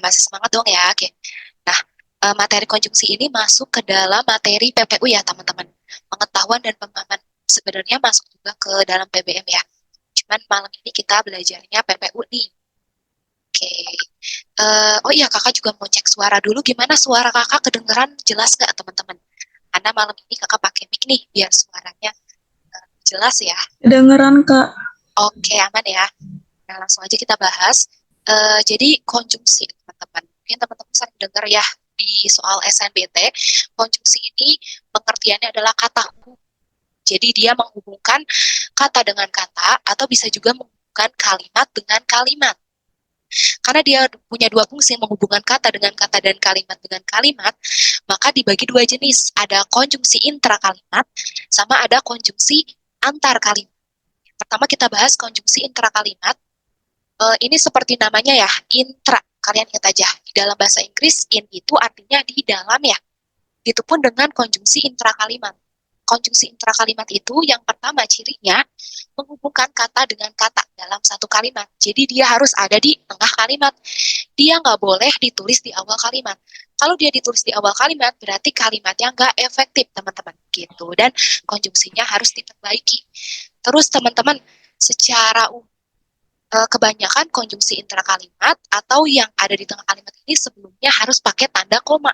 masih semangat dong ya. Oke. Nah, materi konjungsi ini masuk ke dalam materi PPU ya, teman-teman. Pengetahuan dan pemahaman sebenarnya masuk juga ke dalam PBM ya. Cuman malam ini kita belajarnya PPU nih. Oke. Oh iya, kakak juga mau cek suara dulu. Gimana suara kakak kedengeran jelas nggak, teman-teman? Karena malam ini kakak pakai mic nih, biar suaranya jelas ya. Kedengeran, Kak. Oke, aman ya. Nah, langsung aja kita bahas. Jadi konjungsi, teman-teman. Mungkin teman-teman sering dengar ya di soal SNBT, konjungsi ini pengertiannya adalah kata hubung. Jadi dia menghubungkan kata dengan kata atau bisa juga menghubungkan kalimat dengan kalimat. Karena dia punya dua fungsi, menghubungkan kata dengan kata dan kalimat dengan kalimat, maka dibagi dua jenis. Ada konjungsi intrakalimat sama ada konjungsi antar kalimat. Pertama kita bahas konjungsi intrakalimat. Ini seperti namanya ya, intra. Kalian ingat aja, di dalam bahasa Inggris, in itu artinya di dalam ya. Itu pun dengan konjungsi intrakalimat. Konjungsi intrakalimat itu yang pertama cirinya menghubungkan kata dengan kata dalam satu kalimat. Jadi dia harus ada di tengah kalimat. Dia nggak boleh ditulis di awal kalimat. Kalau dia ditulis di awal kalimat, berarti kalimatnya nggak efektif, teman-teman. Gitu. Dan konjungsinya harus diperbaiki. Terus teman-teman, secara kebanyakan konjungsi intrakalimat atau yang ada di tengah kalimat ini sebelumnya harus pakai tanda koma.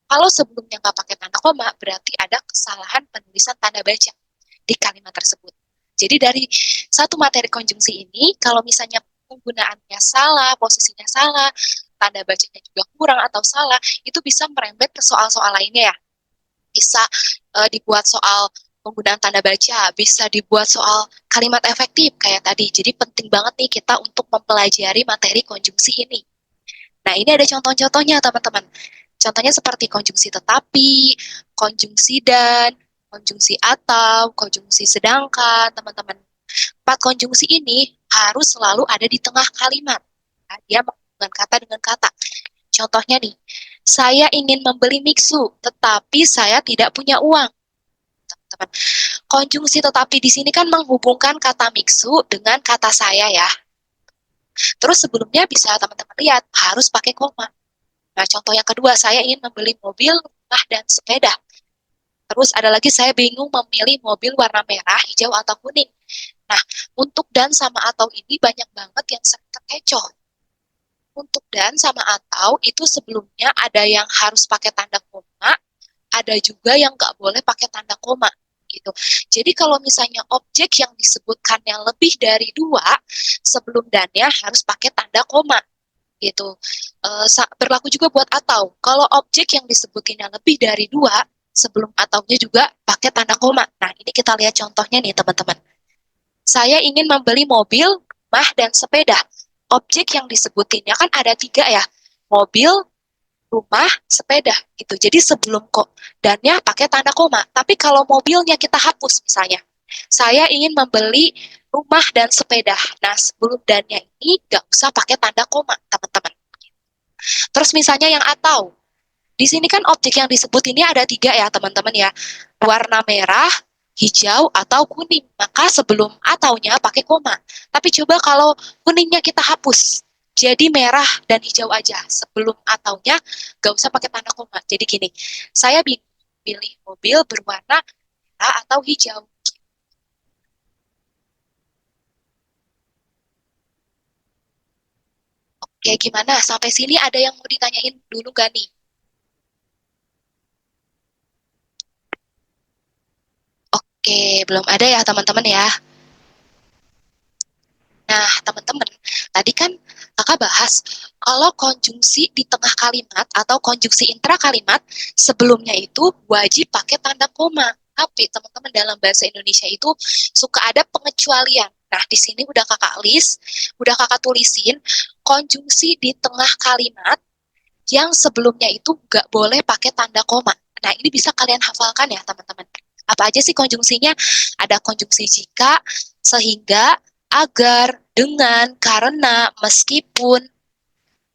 Kalau sebelumnya nggak pakai tanda koma, berarti ada kesalahan penulisan tanda baca di kalimat tersebut. Jadi dari satu materi konjungsi ini, kalau misalnya penggunaannya salah, posisinya salah, tanda bacanya juga kurang atau salah, itu bisa merembet ke soal-soal lainnya ya. Bisa dibuat soal penggunaan tanda baca, bisa dibuat soal kalimat efektif kayak tadi. Jadi penting banget nih kita untuk mempelajari materi konjungsi ini. Nah, ini ada contoh-contohnya, teman-teman. Contohnya seperti konjungsi tetapi, konjungsi dan, konjungsi atau, konjungsi sedangkan, teman-teman. Empat konjungsi ini harus selalu ada di tengah kalimat. Nah, dia menghubungkan kata dengan kata. Contohnya nih, saya ingin membeli mixu, tetapi saya tidak punya uang. Teman-teman, konjungsi tetapi di sini kan menghubungkan kata mixu dengan kata saya ya. Terus sebelumnya bisa teman-teman lihat, harus pakai koma. Nah, contoh yang kedua, saya ingin membeli mobil, rumah, dan sepeda. Terus ada lagi, saya bingung memilih mobil warna merah, hijau, atau kuning. Nah, untuk dan sama atau ini banyak banget yang sering terkecoh. Untuk dan sama atau itu sebelumnya ada yang harus pakai tanda koma, ada juga yang nggak boleh pakai tanda koma. Gitu. Jadi kalau misalnya objek yang disebutkannya lebih dari dua, sebelum dannya harus pakai tanda koma gitu. Berlaku juga buat atau. Kalau objek yang disebutinnya lebih dari dua, sebelum ataunya juga pakai tanda koma. Nah, ini kita lihat contohnya nih, teman-teman. Saya ingin membeli mobil, rumah, dan sepeda. Objek yang disebutinnya kan ada tiga ya. Mobil, rumah, sepeda gitu. Jadi sebelum kok dannya pakai tanda koma. Tapi kalau mobilnya kita hapus misalnya. Saya ingin membeli rumah dan sepeda. Nah, sebelum dannya ini nggak usah pakai tanda koma, teman-teman. Terus misalnya yang atau, di sini kan objek yang disebut ini ada tiga ya teman-teman ya, warna merah, hijau, atau kuning. Maka sebelum ataunya pakai koma. Tapi coba kalau kuningnya kita hapus, jadi merah dan hijau aja. Sebelum ataunya gak usah pakai tanda koma. Jadi gini, saya pilih mobil berwarna merah atau hijau. Oke, gimana? Sampai sini ada yang mau ditanyain dulu gak nih? Oke, belum ada ya teman-teman ya. Nah, teman-teman, tadi kan kakak bahas kalau konjungsi di tengah kalimat atau konjungsi intrakalimat sebelumnya itu wajib pakai tanda koma. Tapi teman-teman dalam bahasa Indonesia itu suka ada pengecualian. Nah, di sini udah kakak list, udah kakak tulisin konjungsi di tengah kalimat yang sebelumnya itu nggak boleh pakai tanda koma. Nah, ini bisa kalian hafalkan ya, teman-teman. Apa aja sih konjungsinya? Ada konjungsi jika, sehingga, agar, dengan, karena, meskipun,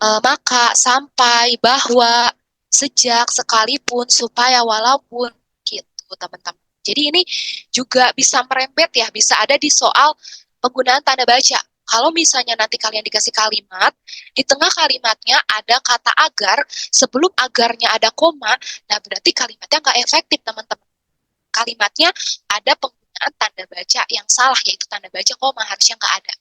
maka, sampai, bahwa, sejak, sekalipun, supaya, walaupun, gitu, teman-teman. Jadi ini juga bisa merembet ya, bisa ada di soal penggunaan tanda baca. Kalau misalnya nanti kalian dikasih kalimat, di tengah kalimatnya ada kata agar, sebelum agarnya ada koma, nah berarti kalimatnya nggak efektif, teman-teman. Kalimatnya ada penggunaan tanda baca yang salah, yaitu tanda baca koma, harusnya nggak ada.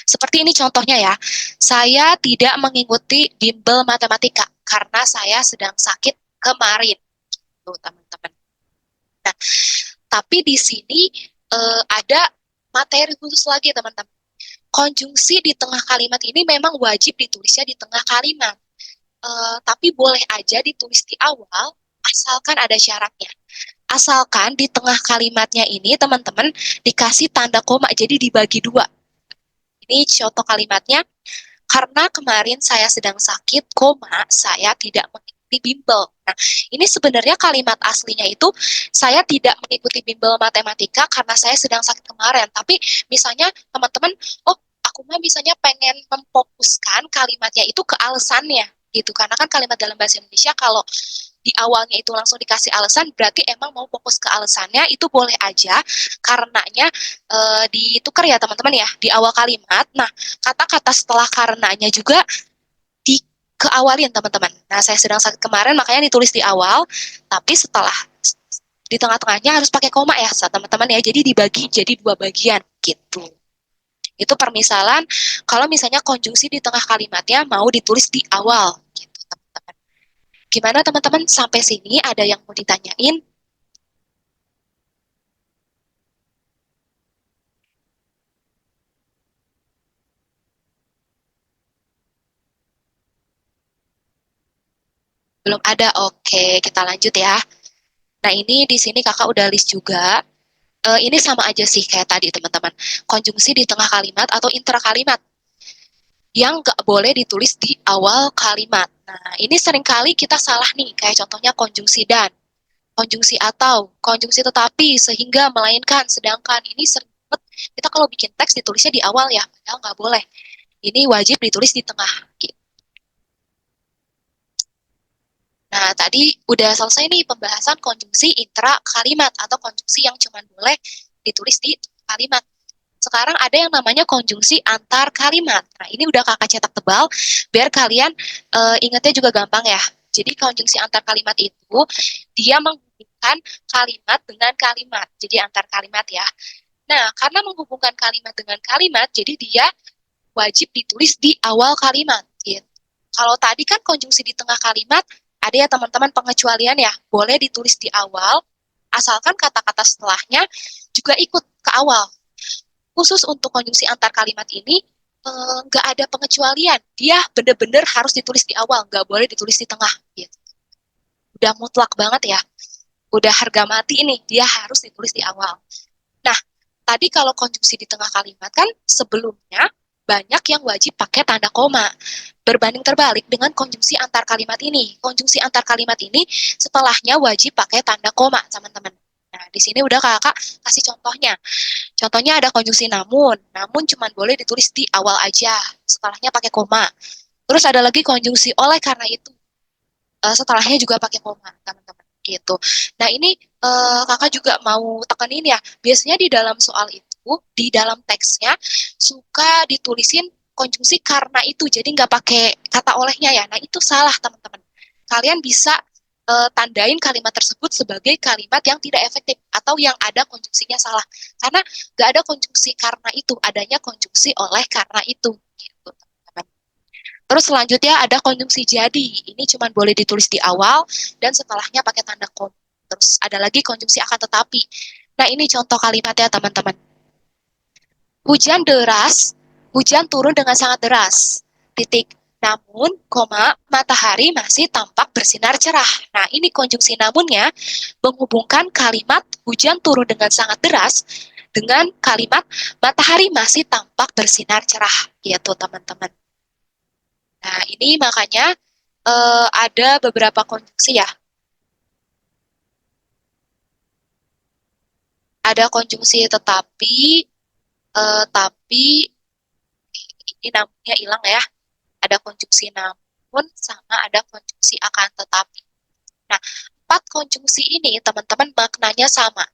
Seperti ini contohnya ya, saya tidak mengikuti bimbel matematika karena saya sedang sakit kemarin. Tuh, teman-teman. Nah, tapi di sini ada materi khusus lagi, teman-teman. Konjungsi di tengah kalimat ini memang wajib ditulisnya di tengah kalimat. Tapi boleh aja ditulis di awal, asalkan ada syaratnya. Asalkan di tengah kalimatnya ini, teman-teman, dikasih tanda koma, jadi dibagi dua. Ini contoh kalimatnya, karena kemarin saya sedang sakit, koma, saya tidak mengikuti bimbel. Nah, ini sebenarnya kalimat aslinya itu, saya tidak mengikuti bimbel matematika karena saya sedang sakit kemarin. Tapi misalnya teman-teman, oh aku mah misalnya pengen memfokuskan kalimatnya itu ke alasannya, gitu. Karena kan kalimat dalam bahasa Indonesia kalau di awalnya itu langsung dikasih alasan, berarti emang mau fokus ke alasannya, itu boleh aja, karenanya ditukar ya teman-teman ya, di awal kalimat. Nah, kata-kata setelah karenanya juga dikeawalin teman-teman. Nah, saya sedang sakit kemarin, makanya ditulis di awal, tapi setelah di tengah-tengahnya harus pakai koma ya, teman-teman ya, jadi dibagi jadi dua bagian, gitu. Itu permisalan, kalau misalnya konjungsi di tengah kalimatnya mau ditulis di awal, gitu teman-teman. Gimana teman-teman, sampai sini ada yang mau ditanyain? Belum ada, oke, kita lanjut ya. Nah, ini di sini kakak udah list juga. Ini sama aja sih kayak tadi teman-teman. Konjungsi di tengah kalimat atau intra kalimat yang nggak boleh ditulis di awal kalimat. Nah, ini seringkali kita salah nih, kayak contohnya konjungsi dan, konjungsi atau, konjungsi tetapi, sehingga, melainkan, sedangkan. Ini sering banget kita kalau bikin teks ditulisnya di awal ya, padahal nggak boleh. Ini wajib ditulis di tengah. Gitu. Nah, tadi udah selesai nih pembahasan konjungsi intra kalimat atau konjungsi yang cuma boleh ditulis di kalimat. Sekarang ada yang namanya konjungsi antar kalimat. Nah, ini udah kakak cetak tebal, biar kalian ingatnya juga gampang ya. Jadi konjungsi antar kalimat itu, dia menghubungkan kalimat dengan kalimat. Jadi antar kalimat ya. Nah, karena menghubungkan kalimat dengan kalimat, jadi dia wajib ditulis di awal kalimat. Gitu. Kalau tadi kan konjungsi di tengah kalimat, ada ya teman-teman pengecualian ya, boleh ditulis di awal, asalkan kata-kata setelahnya juga ikut ke awal. Khusus untuk konjungsi antar kalimat ini, nggak ada pengecualian. Dia bener-bener harus ditulis di awal, nggak boleh ditulis di tengah. Gitu. Udah mutlak banget ya. Udah harga mati ini, dia harus ditulis di awal. Nah, tadi kalau konjungsi di tengah kalimat kan sebelumnya banyak yang wajib pakai tanda koma. Berbanding terbalik dengan konjungsi antar kalimat ini. Konjungsi antar kalimat ini setelahnya wajib pakai tanda koma, teman-teman. Nah, di sini udah kakak kasih contohnya. Contohnya ada konjungsi namun. Namun cuma boleh ditulis di awal aja. Setelahnya pakai koma. Terus ada lagi konjungsi oleh karena itu. Setelahnya juga pakai koma, teman-teman. Gitu. Nah, ini kakak juga mau tekanin ya. Biasanya di dalam soal itu, di dalam teksnya, suka ditulisin konjungsi karena itu. Jadi nggak pakai kata olehnya ya. Nah, itu salah, teman-teman. Kalian bisa tandain kalimat tersebut sebagai kalimat yang tidak efektif atau yang ada konjungsinya salah. Karena nggak ada konjungsi karena itu, adanya konjungsi oleh karena itu. Gitu, teman-teman. Terus selanjutnya ada konjungsi jadi. Ini cuma boleh ditulis di awal dan setelahnya pakai tanda koma. Terus ada lagi konjungsi akan tetapi. Nah, ini contoh kalimatnya, teman-teman. Hujan deras, hujan turun dengan sangat deras. Titik. Namun, koma, matahari masih tampak bersinar cerah. Nah, ini konjungsi namunnya menghubungkan kalimat hujan turun dengan sangat deras dengan kalimat matahari masih tampak bersinar cerah. Gitu, teman-teman. Nah, ini makanya ada beberapa konjungsi ya. Ada konjungsi tapi ini namanya hilang ya. Ada konjungsi namun sama ada konjungsi akan tetapi. Nah, 4 konjungsi ini teman-teman maknanya sama.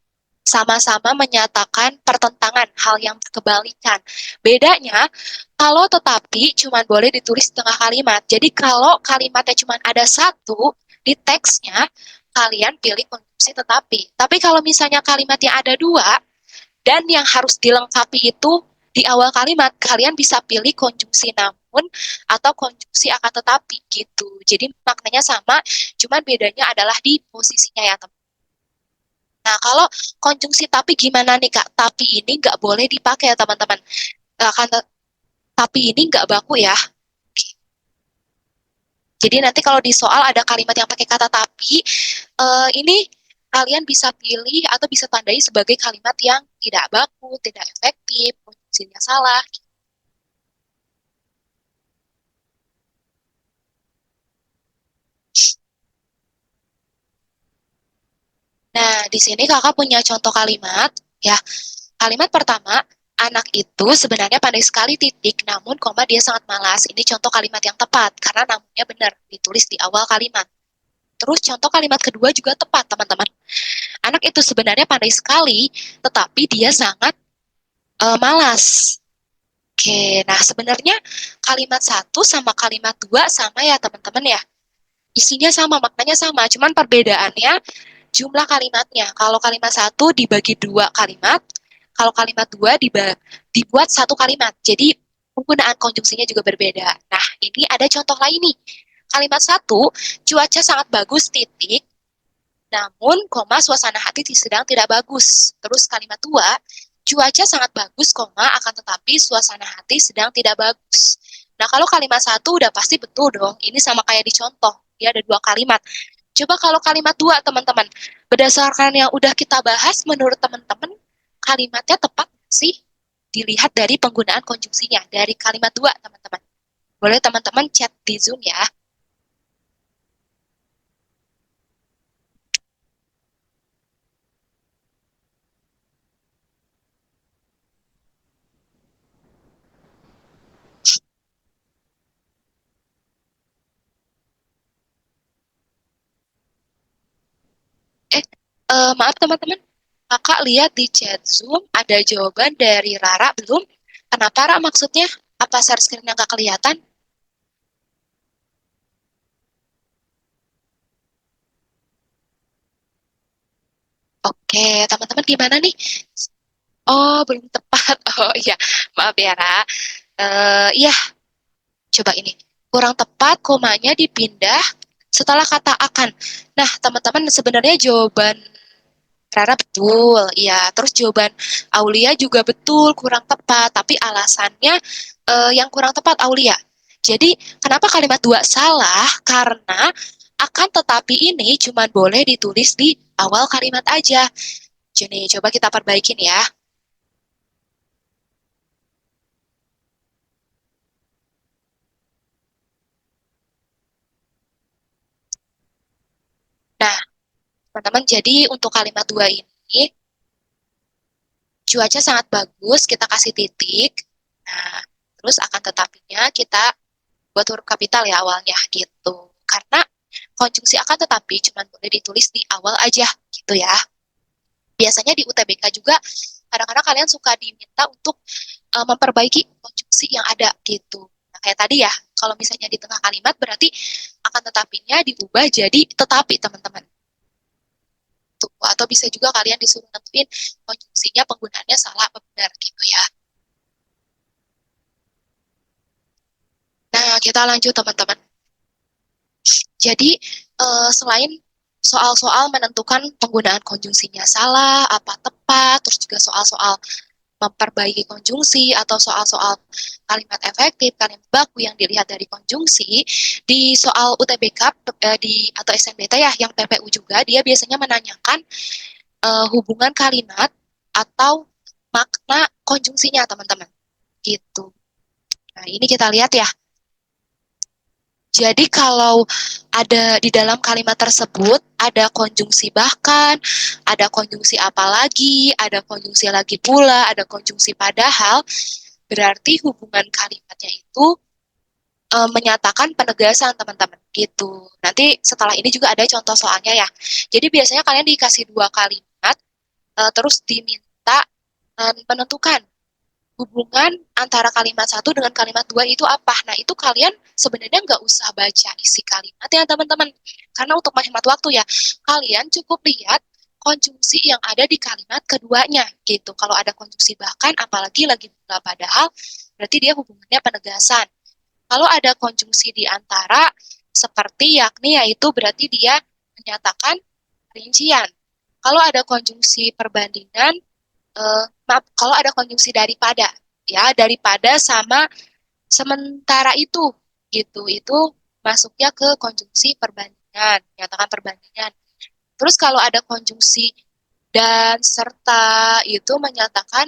sama-sama menyatakan pertentangan, hal yang berkebalikan. Bedanya, kalau tetapi cuma boleh ditulis di tengah kalimat. Jadi kalau kalimatnya cuma ada satu di teksnya, kalian pilih konjungsi tetapi. Tapi kalau misalnya kalimatnya ada dua, dan yang harus dilengkapi itu di awal kalimat, kalian bisa pilih konjungsi namun atau konjungsi akan tetapi gitu. Jadi maknanya sama, cuman bedanya adalah di posisinya ya teman. Nah, kalau konjungsi tapi gimana nih Kak? Tapi ini nggak boleh dipakai ya teman-teman. Akan tapi ini nggak baku ya. Jadi nanti kalau di soal ada kalimat yang pakai kata tapi, ini kalian bisa pilih atau bisa tandai sebagai kalimat yang tidak baku, tidak efektif, konjungsinya salah. Nah, di sini kakak punya contoh kalimat, ya. Kalimat pertama, anak itu sebenarnya pandai sekali titik, namun koma dia sangat malas. Ini contoh kalimat yang tepat, karena namunnya benar, ditulis di awal kalimat. Terus contoh kalimat kedua juga tepat, teman-teman. Anak itu sebenarnya pandai sekali, tetapi dia sangat malas. Oke, nah sebenarnya kalimat satu sama kalimat dua sama ya, teman-teman ya. Isinya sama, maknanya sama, cuman perbedaannya jumlah kalimatnya. Kalau kalimat satu dibagi dua kalimat, kalau kalimat dua dibuat satu kalimat. Jadi penggunaan konjungsinya juga berbeda. Nah, ini ada contoh lain nih. Kalimat satu, cuaca sangat bagus, titik. Namun, koma, suasana hati sedang tidak bagus. Terus kalimat dua, cuaca sangat bagus, koma, akan tetapi suasana hati sedang tidak bagus. Nah, kalau kalimat satu udah pasti betul dong. Ini sama kayak di contoh. Dia ada dua kalimat. Coba kalau kalimat dua, teman-teman. Berdasarkan yang udah kita bahas, menurut teman-teman, kalimatnya tepat sih? Dilihat dari penggunaan konjungsinya. Dari kalimat dua, teman-teman. Boleh teman-teman chat di Zoom ya. Eh, maaf teman-teman. Kakak lihat di chat Zoom ada jawaban dari Rara belum? Kenapa Rara maksudnya? Apa share screen-nya nggak kelihatan? Oke, teman-teman gimana nih? Oh, belum tepat. Oh iya, maaf ya Ra. Iya, coba ini. Kurang tepat, komanya dipindah setelah kata akan. Nah, teman-teman sebenarnya jawaban Rara betul, iya. Terus jawaban Aulia juga betul, kurang tepat. Tapi alasannya yang kurang tepat Aulia. Jadi kenapa kalimat dua salah? Karena akan tetapi ini cuma boleh ditulis di awal kalimat aja. Jadi coba kita perbaikin ya. Nah, teman-teman, jadi untuk kalimat dua ini, cuaca sangat bagus, kita kasih titik. Nah, terus akan tetapinya kita buat huruf kapital ya awalnya gitu. Karena konjungsi akan tetapi cuma boleh ditulis di awal aja gitu ya. Biasanya di UTBK juga kadang-kadang kalian suka diminta untuk memperbaiki konjungsi yang ada gitu. Nah, kayak tadi ya, kalau misalnya di tengah kalimat berarti akan tetapinya diubah jadi tetapi teman-teman. Tuh, atau bisa juga kalian disuruh nentuin konjungsinya penggunaannya salah apa benar gitu ya. Nah, kita lanjut teman-teman. Jadi selain soal-soal menentukan penggunaan konjungsinya salah, apa tepat, terus juga soal-soal memperbaiki konjungsi atau soal-soal kalimat efektif, kalimat baku yang dilihat dari konjungsi, di soal UTBK atau SNBT ya yang PPU juga dia biasanya menanyakan hubungan kalimat atau makna konjungsinya teman-teman. Gitu. Nah, ini kita lihat ya. Jadi kalau ada di dalam kalimat tersebut ada konjungsi bahkan, ada konjungsi apalagi, ada konjungsi lagi pula, ada konjungsi padahal, berarti hubungan kalimatnya itu menyatakan penegasan teman-teman gitu. Nanti setelah ini juga ada contoh soalnya ya. Jadi biasanya kalian dikasih dua kalimat, terus diminta menentukan hubungan antara kalimat satu dengan kalimat dua itu apa. Nah, itu kalian sebenarnya nggak usah baca isi kalimat ya teman-teman. Karena untuk menghemat waktu ya, kalian cukup lihat konjungsi yang ada di kalimat keduanya gitu. Kalau ada konjungsi bahkan, apalagi lagi bunga padahal, berarti dia hubungannya penegasan. Kalau ada konjungsi di antara, seperti yakni, yaitu berarti dia menyatakan rincian. Kalau ada konjungsi perbandingan, maaf, kalau ada konjungsi daripada, ya daripada sama sementara itu masuknya ke konjungsi perbandingan, menyatakan perbandingan. Terus kalau ada konjungsi dan serta itu menyatakan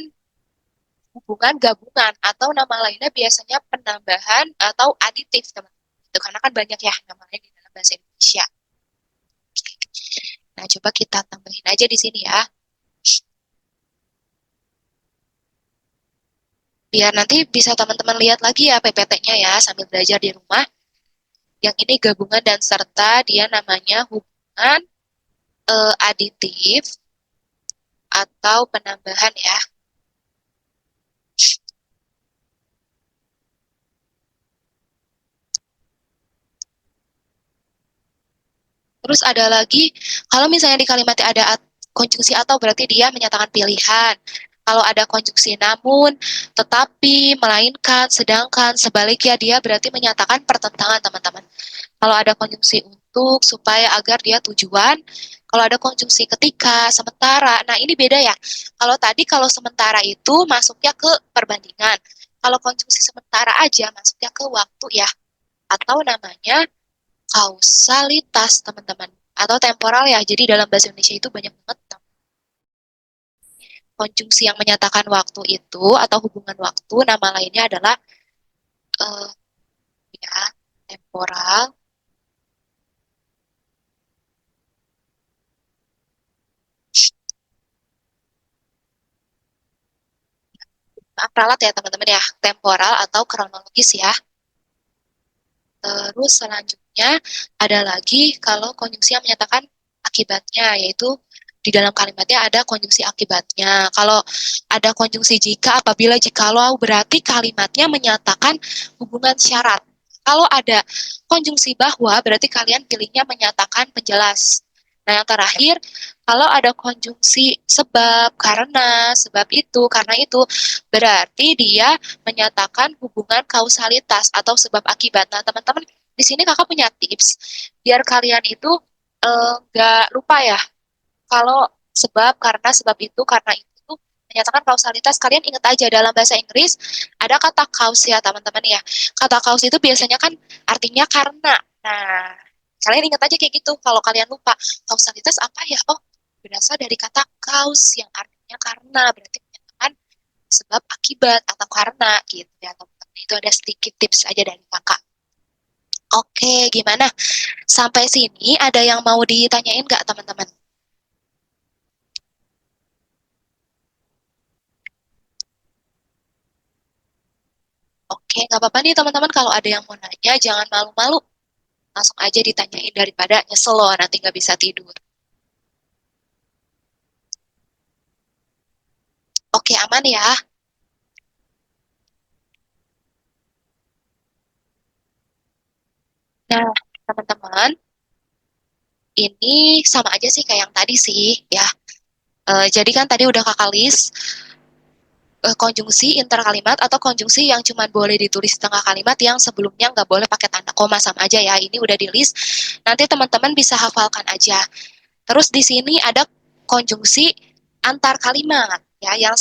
hubungan gabungan atau nama lainnya biasanya penambahan atau aditif teman. Itu karena kan banyak ya namanya di dalam bahasa Indonesia. Nah, coba kita tambahin aja di sini ya. Biar nanti bisa teman-teman lihat lagi ya PPT-nya ya sambil belajar di rumah. Yang ini gabungan dan serta dia namanya hubungan aditif atau penambahan ya. Terus ada lagi, kalau misalnya di kalimatnya ada konjungsi atau berarti dia menyatakan pilihan. Kalau ada konjungsi namun, tetapi, melainkan, sedangkan, sebaliknya dia berarti menyatakan pertentangan teman-teman. Kalau ada konjungsi untuk, supaya, agar dia tujuan. Kalau ada konjungsi ketika, sementara. Nah, ini beda ya. Kalau sementara itu masuknya ke perbandingan. Kalau konjungsi sementara aja masuknya ke waktu ya. Atau namanya kausalitas, teman-teman. Atau temporal ya. Jadi dalam bahasa Indonesia itu banyak banget konjungsi yang menyatakan waktu itu atau hubungan waktu. Nama lainnya adalah uh, ya, temporal, ralat ya teman-teman ya, temporal atau kronologis ya. Terus selanjutnya ada lagi kalau konjungsi yang menyatakan akibatnya, yaitu di dalam kalimatnya ada konjungsi akibatnya. Kalau ada konjungsi jika, apabila, jikalau, berarti kalimatnya menyatakan hubungan syarat. Kalau ada konjungsi bahwa, berarti kalian pilihnya menyatakan penjelas. Nah, yang terakhir, kalau ada konjungsi sebab, karena itu, berarti dia menyatakan hubungan kausalitas atau sebab akibat. Nah, teman-teman, di sini kakak punya tips biar kalian itu nggak lupa ya. Kalau sebab, karena itu menyatakan kausalitas, kalian ingat aja dalam bahasa Inggris ada kata kaus ya teman-teman ya. Kata kaus itu biasanya kan artinya karena. Nah, kalian ingat aja kayak gitu. Kalau kalian lupa kausalitas apa ya? Oh, berasal dari kata kaus yang artinya karena, berarti menyatakan sebab akibat atau karena gitu ya teman-teman. Itu ada sedikit tips aja dari kakak. Oke, gimana? Sampai sini ada yang mau ditanyain nggak teman-teman? Oke, nggak apa-apa nih teman-teman kalau ada yang mau nanya, jangan malu-malu. Langsung aja ditanyain daripada nyesel loh nanti nggak bisa tidur. Oke, aman ya. Nah, teman-teman, ini sama aja sih kayak yang tadi sih ya. Jadi kan tadi udah kakak list konjungsi interkalimat atau konjungsi yang cuma boleh ditulis setengah kalimat yang sebelumnya nggak boleh pakai tanda koma, sama aja ya. Ini udah di list. Nanti teman-teman bisa hafalkan aja. Terus di sini ada konjungsi antar kalimat ya yang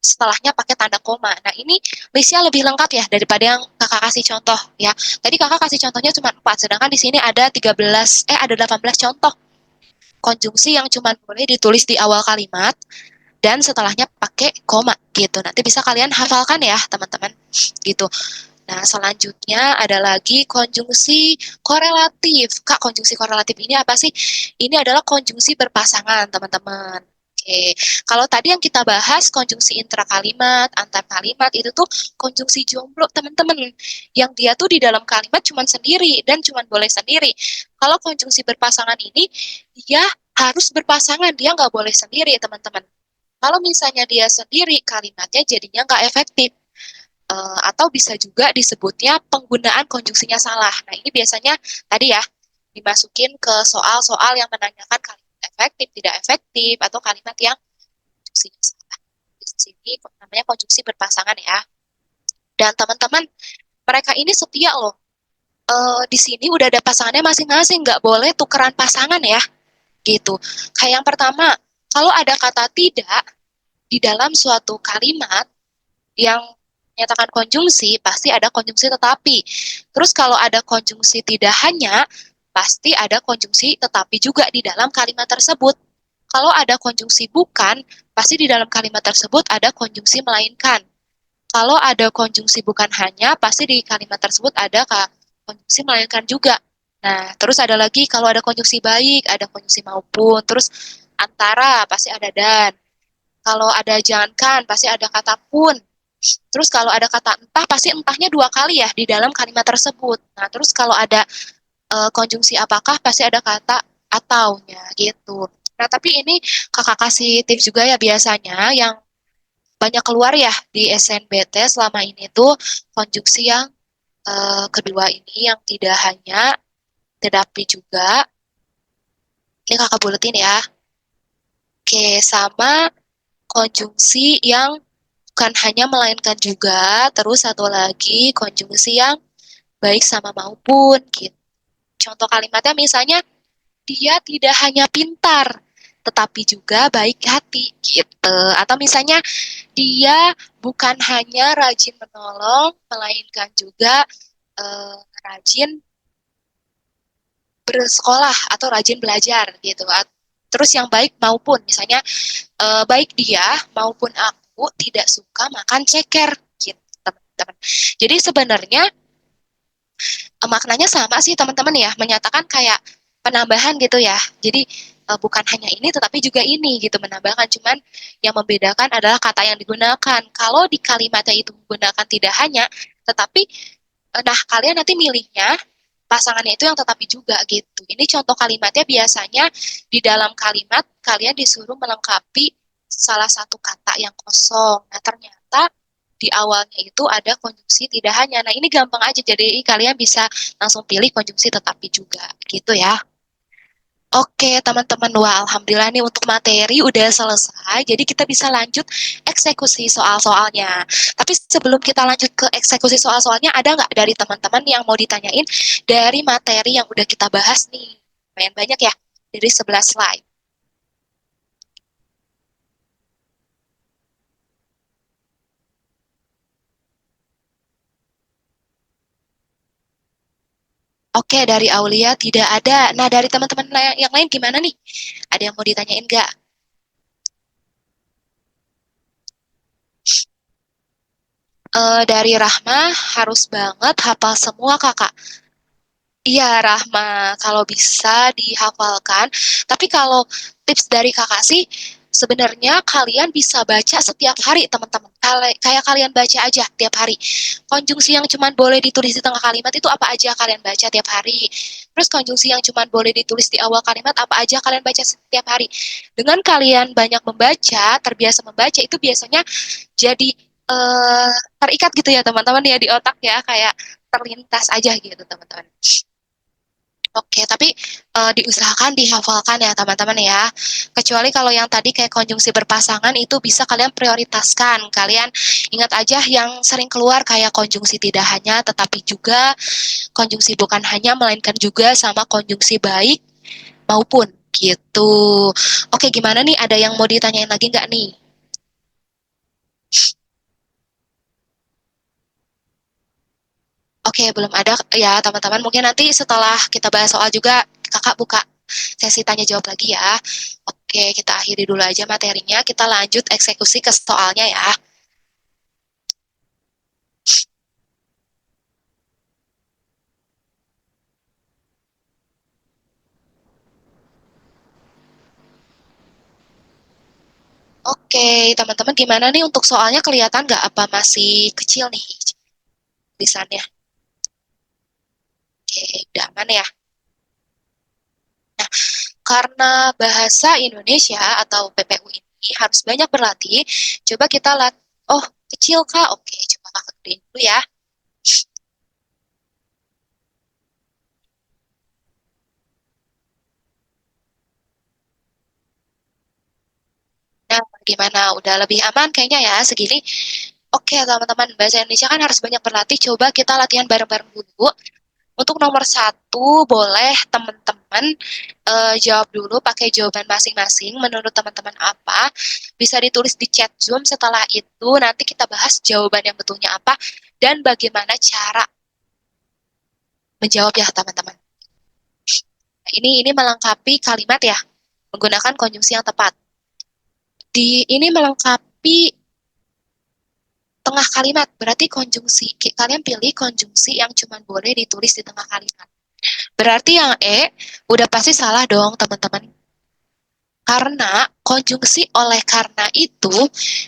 setelahnya pakai tanda koma. Nah, ini listnya lebih lengkap ya daripada yang kakak kasih contoh ya. Tadi kakak kasih contohnya cuma 4, sedangkan di sini ada 18 contoh konjungsi yang cuma boleh ditulis di awal kalimat dan setelahnya pakai koma gitu. Nanti bisa kalian hafalkan ya, teman-teman. Gitu. Nah, selanjutnya ada lagi konjungsi korelatif. Kak, konjungsi korelatif ini apa sih? Ini adalah konjungsi berpasangan, teman-teman. Oke, kalau tadi yang kita bahas konjungsi intrakalimat, antar kalimat, itu tuh konjungsi jomblo, teman-teman. Yang dia tuh di dalam kalimat cuma sendiri dan cuma boleh sendiri. Kalau konjungsi berpasangan ini, dia harus berpasangan, dia nggak boleh sendiri, teman-teman. Kalau misalnya dia sendiri, kalimatnya jadinya nggak efektif. Atau bisa juga disebutnya penggunaan konjungsinya salah. Nah, ini biasanya tadi ya, dimasukin ke soal-soal yang menanyakan kalimat efektif, tidak efektif, atau kalimat yang konjungsinya salah. Di sini namanya konjungsi berpasangan ya. Dan teman-teman, mereka ini setia loh. Di sini udah ada pasangannya masing-masing, nggak boleh tukeran pasangan ya, gitu. Kayak yang pertama, kalau ada kata tidak di dalam suatu kalimat yang menyatakan konjungsi, pasti ada konjungsi tetapi. Terus kalau ada konjungsi tidak hanya, pasti ada konjungsi tetapi juga di dalam kalimat tersebut. Kalau ada konjungsi bukan, pasti di dalam kalimat tersebut ada konjungsi melainkan. Kalau ada konjungsi bukan hanya, pasti di kalimat tersebut ada konjungsi melainkan juga. Nah, terus ada lagi kalau ada konjungsi baik, ada konjungsi maupun, terus antara pasti ada dan. Kalau ada jangankan, pasti ada kata pun. Terus kalau ada kata entah, pasti entahnya dua kali ya di dalam kalimat tersebut. Nah, terus kalau ada konjungsi apakah, pasti ada kata ataunya gitu. Nah, tapi ini kakak kasih tips juga ya biasanya yang banyak keluar ya di SNBT selama ini tuh konjungsi yang kedua ini yang tidak hanya tetapi juga. Ini kakak buletin ya. Oke, sama konjungsi yang bukan hanya melainkan juga, terus satu lagi konjungsi yang baik sama maupun gitu. Contoh kalimatnya misalnya dia tidak hanya pintar tetapi juga baik hati gitu. Atau misalnya dia bukan hanya rajin menolong melainkan juga rajin bersekolah atau rajin belajar gitu. Terus yang baik maupun misalnya baik dia maupun aku tidak suka makan ceker gitu teman-teman. Jadi sebenarnya maknanya sama sih teman-teman ya, menyatakan kayak penambahan gitu ya. Jadi bukan hanya ini tetapi juga ini gitu menambahkan. Cuman yang membedakan adalah kata yang digunakan. Kalau di kalimatnya itu menggunakan tidak hanya, tetapi nah kalian nanti milihnya pasangannya itu yang tetapi juga gitu. Ini contoh kalimatnya biasanya di dalam kalimat kalian disuruh melengkapi salah satu kata yang kosong. Nah, ternyata di awalnya itu ada konjungsi tidak hanya. Nah, ini gampang aja. Jadi kalian bisa langsung pilih konjungsi tetapi juga gitu ya. Oke, teman-teman. Wah, alhamdulillah nih untuk materi udah selesai. Jadi kita bisa lanjut eksekusi soal-soalnya. Tapi sebelum kita lanjut ke eksekusi soal-soalnya, ada nggak dari teman-teman yang mau ditanyain dari materi yang udah kita bahas nih? Lumayan banyak ya, dari 11 slide. Oke, dari Aulia tidak ada. Nah, dari teman-teman yang lain gimana nih? Ada yang mau ditanyain nggak? Dari Rahma harus banget hafal semua kakak. Iya, Rahma, kalau bisa dihafalkan. Tapi kalau tips dari kakak sih, sebenarnya kalian bisa baca setiap hari, teman-teman. Kayak kalian baca aja tiap hari. Konjungsi yang cuman boleh ditulis di tengah kalimat itu apa aja kalian baca tiap hari. Terus konjungsi yang cuman boleh ditulis di awal kalimat apa aja kalian baca setiap hari. Dengan kalian banyak membaca, terbiasa membaca, itu biasanya jadi eh, terikat gitu ya, teman-teman, ya di otak ya, kayak terlintas aja gitu, teman-teman. Oke, tapi diusahakan dihafalkan ya teman-teman ya. Kecuali kalau yang tadi kayak konjungsi berpasangan itu bisa kalian prioritaskan. Kalian ingat aja yang sering keluar kayak konjungsi tidak hanya tetapi juga, konjungsi bukan hanya melainkan juga, sama konjungsi baik maupun gitu. Oke, gimana nih? Ada yang mau ditanyain lagi nggak nih? Oke, belum ada ya teman-teman. Mungkin nanti setelah kita bahas soal juga kakak buka sesi tanya jawab lagi ya. Oke, kita akhiri dulu aja materinya. Kita lanjut eksekusi ke soalnya ya. Oke, teman-teman gimana nih untuk soalnya, kelihatan nggak apa masih kecil nih tulisannya? Oke, udah aman ya. Karena bahasa Indonesia atau PPU ini ini harus banyak berlatih. Coba kita oh, kecil Kak. Oke, coba Kakak gedein dulu ya. Nah, gimana? Udah lebih aman kayaknya ya segini. Oke, teman-teman, bahasa Indonesia kan harus banyak berlatih. Coba kita latihan bareng-bareng dulu. Untuk nomor satu, boleh teman-teman jawab dulu pakai jawaban masing-masing. Menurut teman-teman apa? Bisa ditulis di chat Zoom. Setelah itu nanti kita bahas jawaban yang betulnya apa dan bagaimana cara menjawab ya teman-teman. Ini melengkapi kalimat ya, menggunakan konjungsi yang tepat. Ini melengkapi tengah kalimat, berarti konjungsi. Kalian pilih konjungsi yang cuma boleh ditulis di tengah kalimat. Berarti yang E udah pasti salah dong teman-teman. Karena konjungsi oleh karena itu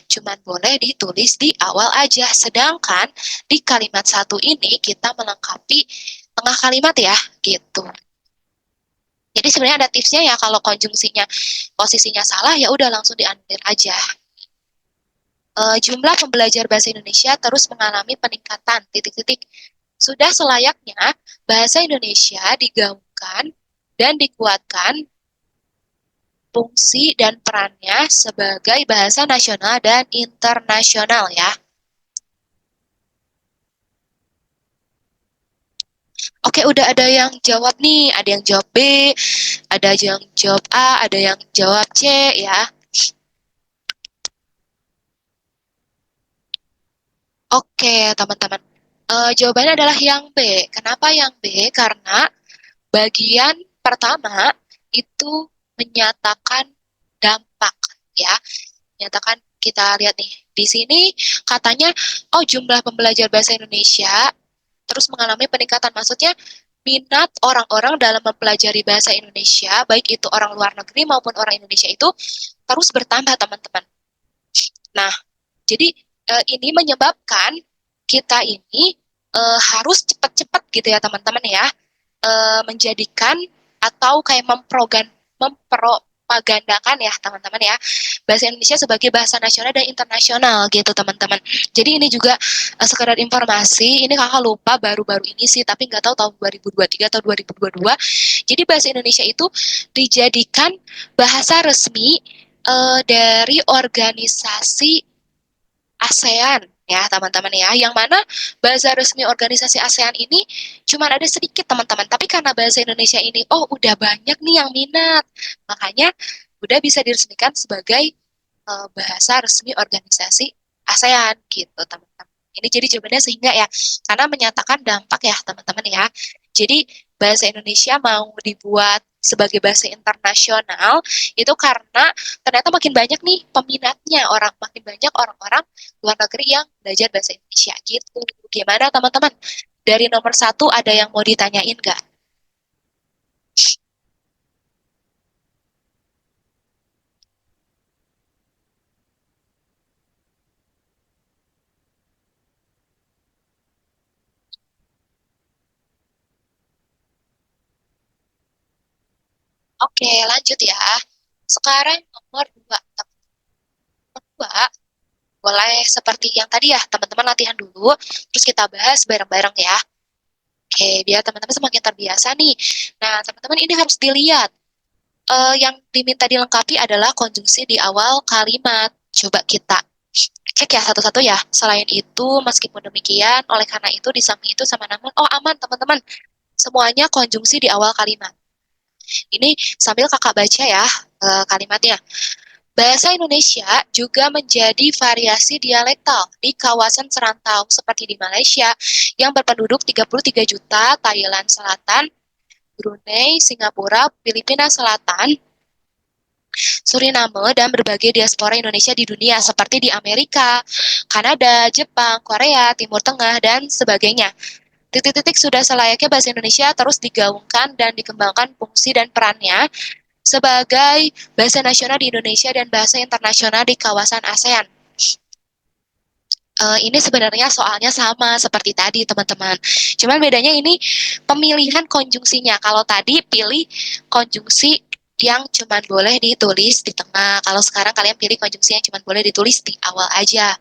cuma boleh ditulis di awal aja. Sedangkan di kalimat satu ini kita melengkapi tengah kalimat ya, gitu. Jadi sebenarnya ada tipsnya ya, kalau konjungsinya posisinya salah ya udah langsung dianulir aja. Jumlah pembelajar bahasa Indonesia terus mengalami peningkatan, titik-titik. Sudah selayaknya bahasa Indonesia digaungkan dan dikuatkan fungsi dan perannya sebagai bahasa nasional dan internasional ya. Oke, udah ada yang jawab nih, ada yang jawab B, ada yang jawab A, ada yang jawab C ya. Oke, teman-teman. Jawabannya adalah yang B. Kenapa yang B? Karena bagian pertama itu menyatakan dampak ya. Menyatakan, kita lihat nih. Di sini katanya, oh, jumlah pembelajar bahasa Indonesia terus mengalami peningkatan. Maksudnya minat orang-orang dalam mempelajari bahasa Indonesia, baik itu orang luar negeri maupun orang Indonesia, itu terus bertambah, teman-teman. Nah, jadi ini menyebabkan kita ini harus cepat-cepat gitu ya teman-teman ya, menjadikan atau kayak mempropagandakan ya teman-teman ya, bahasa Indonesia sebagai bahasa nasional dan internasional gitu teman-teman. Jadi ini juga sekedar informasi, ini kakak lupa baru-baru ini sih, tapi nggak tahu tahun 2023 atau 2022. Jadi bahasa Indonesia itu dijadikan bahasa resmi dari organisasi ASEAN ya teman-teman ya, yang mana bahasa resmi organisasi ASEAN ini cuma ada sedikit teman-teman, tapi karena bahasa Indonesia ini udah banyak nih yang minat, makanya udah bisa diresmikan sebagai bahasa resmi organisasi ASEAN gitu teman-teman. Ini jadi jawabannya sehingga ya, karena menyatakan dampak ya teman-teman ya. Jadi bahasa Indonesia mau dibuat sebagai bahasa internasional itu karena ternyata makin banyak nih peminatnya, makin banyak orang-orang luar negeri yang belajar bahasa Indonesia gitu. Gimana teman-teman? Dari nomor satu ada yang mau ditanyain nggak? Oke, lanjut ya. Sekarang nomor dua. Nomor dua, boleh seperti yang tadi ya, teman-teman latihan dulu, terus kita bahas bareng-bareng ya. Oke, biar teman-teman semakin terbiasa nih. Nah, teman-teman ini harus dilihat. Yang diminta dilengkapi adalah konjungsi di awal kalimat. Coba kita cek ya satu-satu ya. Selain itu, meskipun demikian, oleh karena itu, di samping itu, sama namun, aman teman-teman. Semuanya konjungsi di awal kalimat. Ini sambil kakak baca ya kalimatnya. Bahasa Indonesia juga menjadi variasi dialektal di kawasan serantau seperti di Malaysia yang berpenduduk 33 juta, Thailand Selatan, Brunei, Singapura, Filipina Selatan, Suriname, dan berbagai diaspora Indonesia di dunia seperti di Amerika, Kanada, Jepang, Korea, Timur Tengah, dan sebagainya. Titik-titik sudah selayaknya bahasa Indonesia terus digaungkan dan dikembangkan fungsi dan perannya sebagai bahasa nasional di Indonesia dan bahasa internasional di kawasan ASEAN. Ini sebenarnya soalnya sama seperti tadi teman-teman. Cuman bedanya ini pemilihan konjungsinya. Kalau tadi pilih konjungsi yang cuman boleh ditulis di tengah. Kalau sekarang kalian pilih konjungsi yang cuman boleh ditulis di awal aja.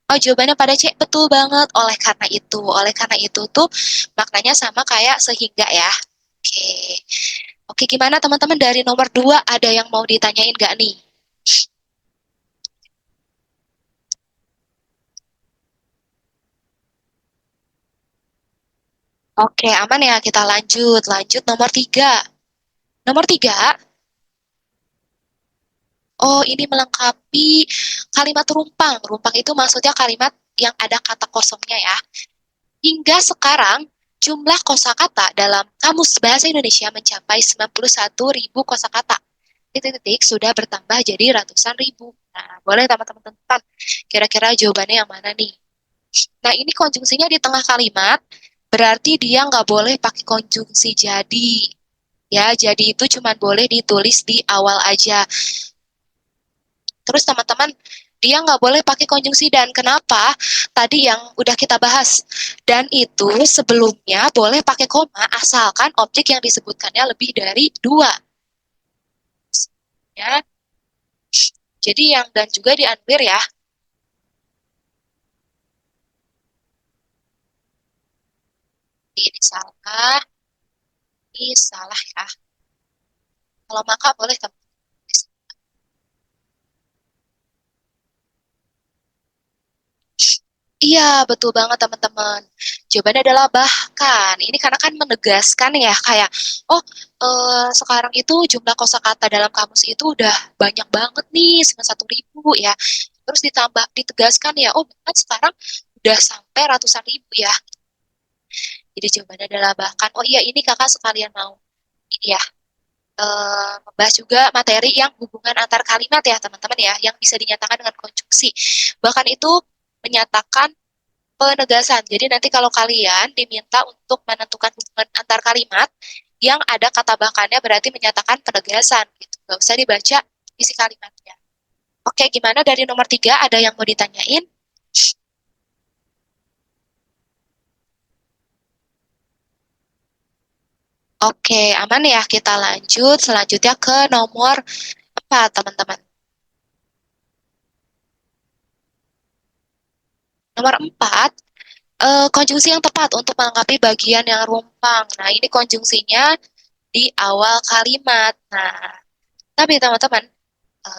Oh, jawabannya pada C, betul banget. Oleh karena itu tuh maknanya sama kayak sehingga ya. Oke. Oke, gimana teman-teman dari nomor 2 ada yang mau ditanyain nggak nih? Oke, aman ya. Kita lanjut. Lanjut nomor 3. Nomor 3, oh ini melengkapi kalimat rumpang. Rumpang itu maksudnya kalimat yang ada kata kosongnya ya. Hingga sekarang, jumlah kosakata dalam Kamus Bahasa Indonesia mencapai 91.000 kosakata. Titik-titik sudah bertambah jadi ratusan ribu. Nah, boleh teman-teman tentukan kira-kira jawabannya yang mana nih? Nah, ini konjungsinya di tengah kalimat, berarti dia nggak boleh pakai konjungsi jadi. Ya, jadi itu cuma boleh ditulis di awal aja. Terus teman-teman, dia nggak boleh pakai konjungsi dan. Kenapa? Tadi yang udah kita bahas. Dan itu sebelumnya boleh pakai koma asalkan objek yang disebutkannya lebih dari dua. Ya, jadi yang dan juga dianulir ya. Ini salah, ini salah ya. Kalau maka boleh teman. Iya, betul banget teman-teman. Jawabannya adalah bahkan. Ini karena kan menegaskan ya kayak, oh sekarang itu jumlah kosakata dalam kamus itu udah banyak banget nih, 91.000 ya. Terus ditambah, ditegaskan ya, oh bahkan sekarang udah sampai ratusan ribu ya. Jadi jawabannya adalah bahkan. Oh iya, ini kakak sekalian mau ini ya, membahas juga materi yang hubungan antar kalimat ya teman-teman ya, yang bisa dinyatakan dengan konjungsi. Bahkan itu menyatakan penegasan. Jadi nanti kalau kalian diminta untuk menentukan hubungan antar kalimat yang ada kata bahkannya berarti menyatakan penegasan gitu. Gak usah dibaca isi kalimatnya. Oke, gimana dari nomor 3 ada yang mau ditanyain? Oke, aman ya. Kita lanjut selanjutnya ke nomor 4 teman-teman. Nomor 4, konjungsi yang tepat untuk melengkapi bagian yang rumpang. Nah, ini konjungsinya di awal kalimat. Nah, tapi teman-teman,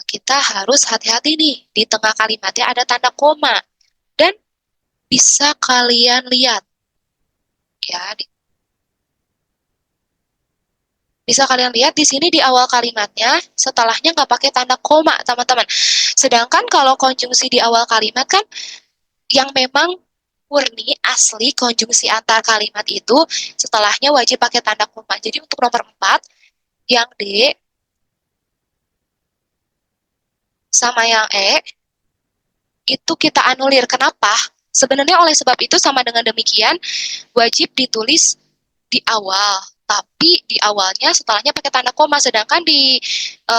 kita harus hati-hati nih. Di tengah kalimatnya ada tanda koma. Dan bisa kalian lihat, ya, bisa kalian lihat di sini di awal kalimatnya, setelahnya nggak pakai tanda koma, teman-teman. Sedangkan kalau konjungsi di awal kalimat kan, yang memang murni asli konjungsi antar kalimat itu, setelahnya wajib pakai tanda koma. Jadi untuk nomor 4, yang D sama yang E, itu kita anulir. Kenapa? Sebenarnya oleh sebab itu sama dengan demikian, wajib ditulis di awal, tapi di awalnya setelahnya pakai tanda koma, sedangkan di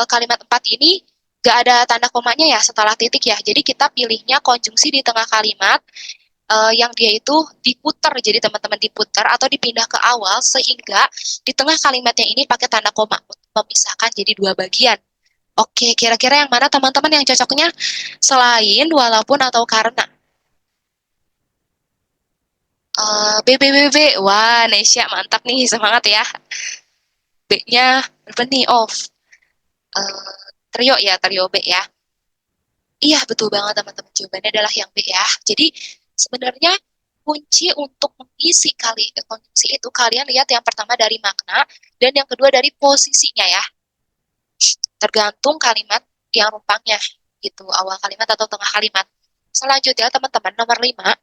kalimat 4 ini gak ada tanda komanya ya setelah titik ya. Jadi kita pilihnya konjungsi di tengah kalimat yang dia itu diputar, jadi teman-teman diputar atau dipindah ke awal sehingga di tengah kalimatnya ini pakai tanda koma untuk memisahkan jadi dua bagian. Oke, kira-kira yang mana teman-teman yang cocoknya selain walaupun atau karena? B, B, B, B. Wah, Nesya mantap nih, semangat ya. B-nya apa nih? Off. Trio ya, trio B ya. Iya, betul banget teman-teman. Jawabannya adalah yang B ya. Jadi sebenarnya kunci untuk mengisi konjungsi itu kalian lihat yang pertama dari makna dan yang kedua dari posisinya ya. Tergantung kalimat yang rumpangnya gitu, awal kalimat atau tengah kalimat. Selanjutnya teman-teman nomor 5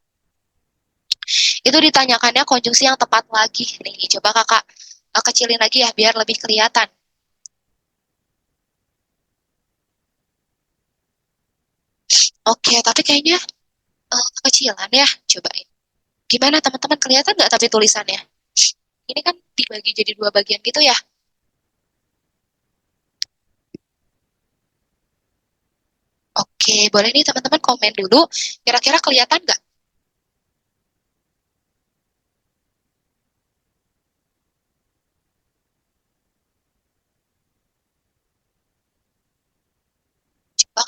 itu ditanyakannya konjungsi yang tepat lagi nih. Coba kakak kecilin lagi ya biar lebih kelihatan. Oke, tapi kayaknya kekecilan ya. Cobain. Gimana teman-teman kelihatan nggak tapi tulisannya? Ini kan dibagi jadi dua bagian gitu ya. Oke, boleh nih teman-teman komen dulu. Kira-kira kelihatan nggak?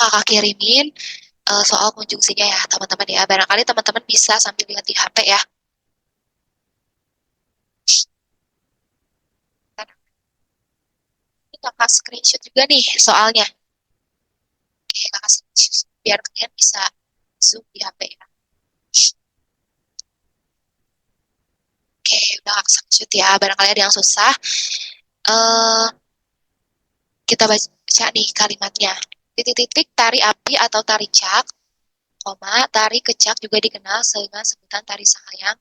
kakak kirimin soal konjungsinya ya teman-teman ya. Barangkali teman-teman bisa sambil lihat di HP ya. Ini kakak screenshot juga nih soalnya. Oke, kakak screenshot biar kalian bisa zoom di HP ya. Oke, udah kakak screenshot ya. Barangkali ada yang susah. Eh, kita baca nih kalimatnya. Titik-titik tari api atau tari cak, koma, tari kecak juga dikenal dengan sebutan tari sangayang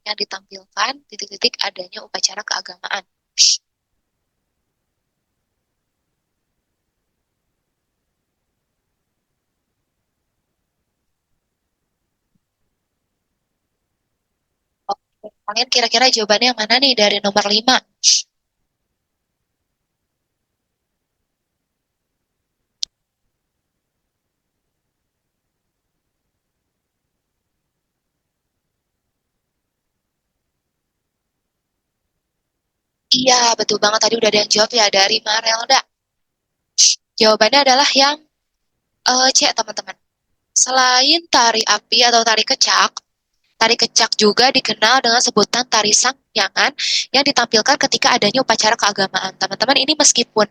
yang ditampilkan titik-titik adanya upacara keagamaan. Oke, kalian kira-kira jawabannya yang mana nih dari nomor 5? Iya, betul banget. Tadi udah ada yang jawab ya dari Marelda. Jawabannya adalah yang C, teman-teman. Selain tari api atau tari kecak juga dikenal dengan sebutan tari sangyangan yang ditampilkan ketika adanya upacara keagamaan. Teman-teman, ini meskipun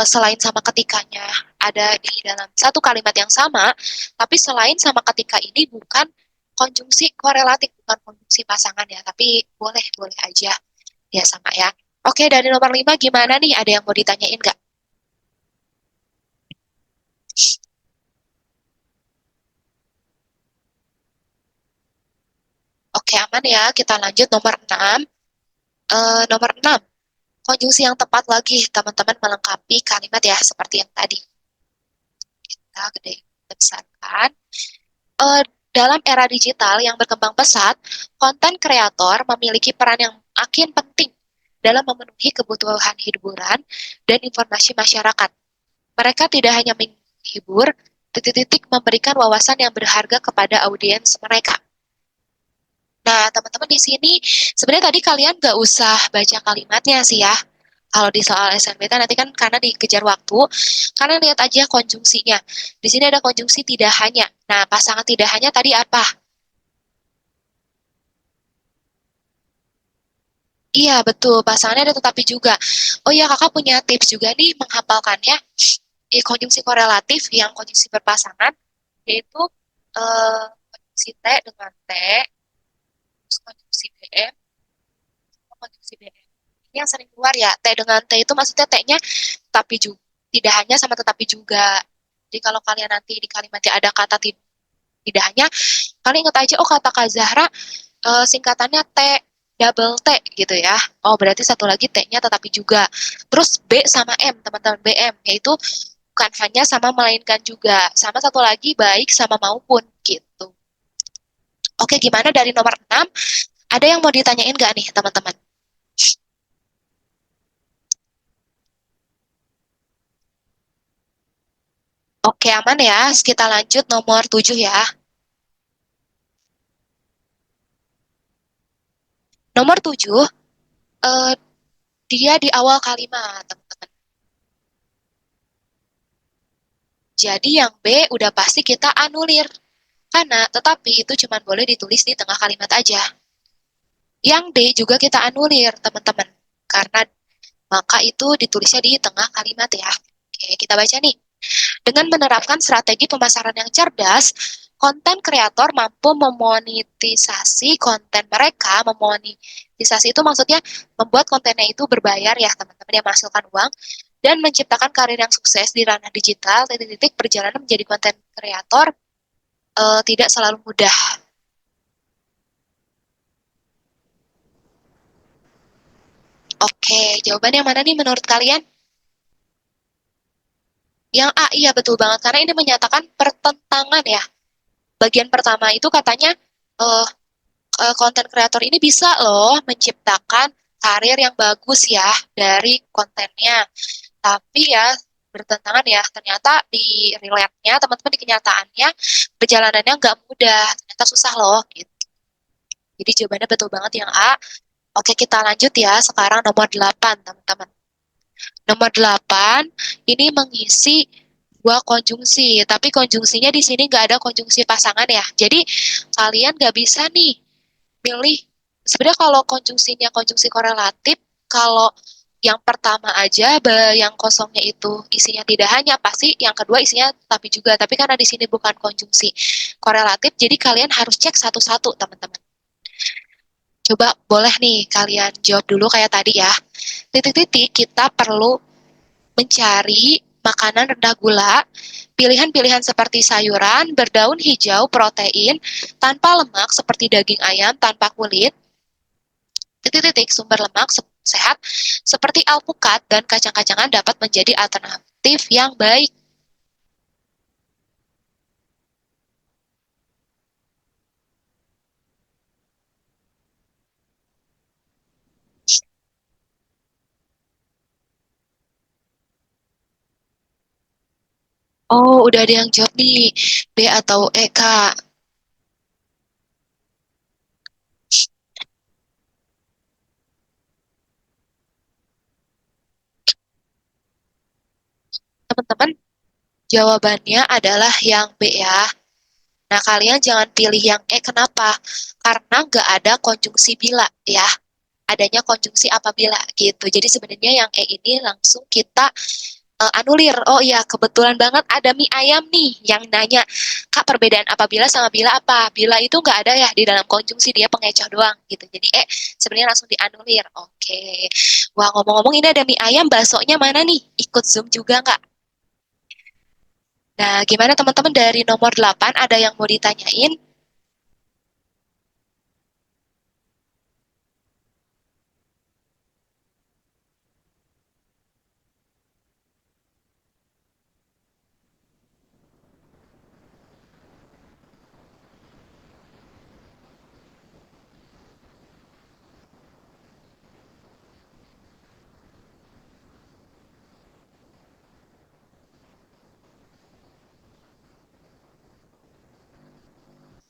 selain sama ketikanya ada di dalam satu kalimat yang sama, tapi selain sama ketika ini bukan konjungsi korelatif, bukan konjungsi pasangan ya, tapi boleh aja ya sama ya. Oke, dari nomor 5 gimana nih? Ada yang mau ditanyain nggak? Oke, aman ya. Kita lanjut nomor 6. Nomor 6, konjungsi yang tepat lagi, teman-teman melengkapi kalimat ya, seperti yang tadi. Kita gede besarkan. Eh, dalam era digital yang berkembang pesat, konten kreator memiliki peran yang makin penting dalam memenuhi kebutuhan hiburan dan informasi masyarakat. Mereka tidak hanya menghibur, titik-titik memberikan wawasan yang berharga kepada audiens mereka. Nah, teman-teman di sini sebenarnya tadi kalian nggak usah baca kalimatnya sih ya. Kalau di soal SNBT nanti kan karena dikejar waktu, kalian lihat aja konjungsinya. Di sini ada konjungsi tidak hanya. Nah, pasangan tidak hanya tadi apa? Iya, betul. Pasangannya ada tetapi juga. Oh iya, kakak punya tips juga nih menghafalkannya. Konjungsi korelatif yang konjungsi berpasangan, yaitu konjungsi T dengan T, terus konjungsi BM, konjungsi BM. Ini yang sering keluar ya. T dengan T itu maksudnya T-nya tapi juga. Tidak hanya sama tetapi juga. Jadi kalau kalian nanti di kalimatnya ada kata tidak hanya, kalian ingat aja, oh kata Kak Zahra singkatannya T double T gitu ya. Oh berarti satu lagi T-nya tetapi juga. Terus B sama M, teman-teman, BM, yaitu bukan hanya sama melainkan juga. Sama satu lagi baik sama maupun gitu. Oke, gimana dari nomor 6? Ada yang mau ditanyain nggak nih teman-teman? Oke, aman ya. Kita lanjut nomor 7 ya. Nomor 7, eh, dia di awal kalimat, teman-teman. Jadi yang B udah pasti kita anulir. Karena, tetapi itu cuma boleh ditulis di tengah kalimat aja. Yang D juga kita anulir, teman-teman. Karena maka itu ditulisnya di tengah kalimat ya. Oke, kita baca nih. Dengan menerapkan strategi pemasaran yang cerdas, konten kreator mampu memonetisasi konten mereka. Memonetisasi itu maksudnya membuat kontennya itu berbayar ya, teman-teman, yang menghasilkan uang dan menciptakan karir yang sukses di ranah digital. Titik-titik perjalanan menjadi konten kreator tidak selalu mudah. Oke, jawabannya yang mana nih menurut kalian? Yang A, iya betul banget. Karena ini menyatakan pertentangan ya. Bagian pertama itu katanya uh, konten kreator ini bisa loh menciptakan karir yang bagus ya dari kontennya. Tapi ya bertentangan ya, ternyata di relate-nya, teman-teman, di kenyataannya perjalanannya nggak mudah, ternyata susah loh gitu. Jadi jawabannya betul banget yang A. Oke, kita lanjut ya. Sekarang nomor 8, teman-teman. Nomor 8 ini mengisi Dua konjungsi, tapi konjungsinya di sini nggak ada konjungsi pasangan ya. Jadi kalian nggak bisa nih pilih. Sebenarnya kalau konjungsinya konjungsi korelatif, kalau yang pertama aja, yang kosongnya itu isinya tidak hanya, pasti yang kedua isinya tapi juga. Tapi karena di sini bukan konjungsi korelatif, jadi kalian harus cek satu-satu, teman-teman. Coba boleh nih kalian jawab dulu kayak tadi ya. Titik-titik kita perlu mencari makanan rendah gula, pilihan-pilihan seperti sayuran, berdaun hijau, protein, tanpa lemak seperti daging ayam tanpa kulit, titik-titik sumber lemak sehat seperti alpukat dan kacang-kacangan dapat menjadi alternatif yang baik. Oh, udah ada yang jawab nih, B atau E, Kak. Teman-teman, jawabannya adalah yang B ya. Nah, kalian jangan pilih yang E, kenapa? Karena nggak ada konjungsi bila ya. Adanya konjungsi apabila gitu. Jadi sebenarnya yang E ini langsung kita anulir. Oh iya, kebetulan banget ada mie ayam nih yang nanya, Kak perbedaan apabila sama bila apa? Bila itu nggak ada ya di dalam konjungsi, dia pengecoh doang gitu. Jadi sebenarnya langsung dianulir. Oke. Wah, ngomong-ngomong ini ada mie ayam, baksonya mana nih? Ikut Zoom juga nggak? Nah, gimana teman-teman dari nomor 8 ada yang mau ditanyain?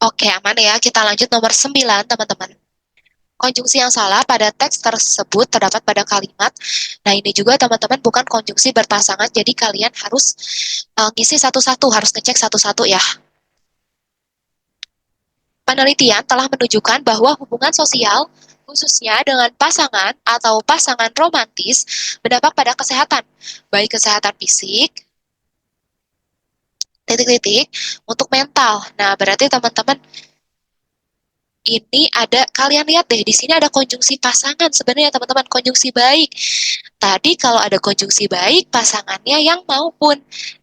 Oke, aman ya. Kita lanjut nomor 9, teman-teman. Konjungsi yang salah pada teks tersebut terdapat pada kalimat. Nah, ini juga teman-teman bukan konjungsi berpasangan, jadi kalian harus ngisi satu-satu, harus ngecek satu-satu ya. Penelitian telah menunjukkan bahwa hubungan sosial, khususnya dengan pasangan atau pasangan romantis, berdampak pada kesehatan, baik kesehatan fisik, titik-titik, untuk mental. Nah, berarti teman-teman ini ada, kalian lihat deh, di sini ada konjungsi pasangan sebenarnya teman-teman, konjungsi baik. Tadi kalau ada konjungsi baik, pasangannya yang maupun.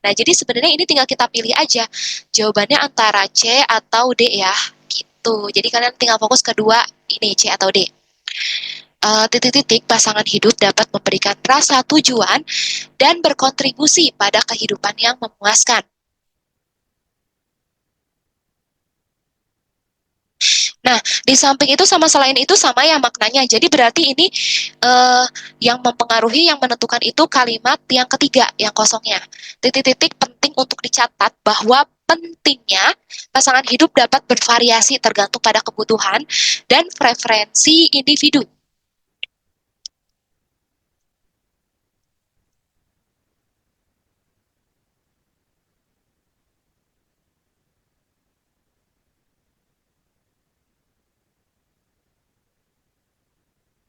Nah, jadi sebenarnya ini tinggal kita pilih aja. Jawabannya antara C atau D ya, gitu. Jadi kalian tinggal fokus kedua, ini C atau D. Titik-titik pasangan hidup dapat memberikan rasa tujuan dan berkontribusi pada kehidupan yang memuaskan. Nah, di samping itu sama selain itu sama ya maknanya. Jadi berarti ini eh, yang mempengaruhi, yang menentukan itu kalimat yang ketiga, yang kosongnya. Titik-titik penting untuk dicatat bahwa pentingnya pasangan hidup dapat bervariasi tergantung pada kebutuhan dan preferensi individu.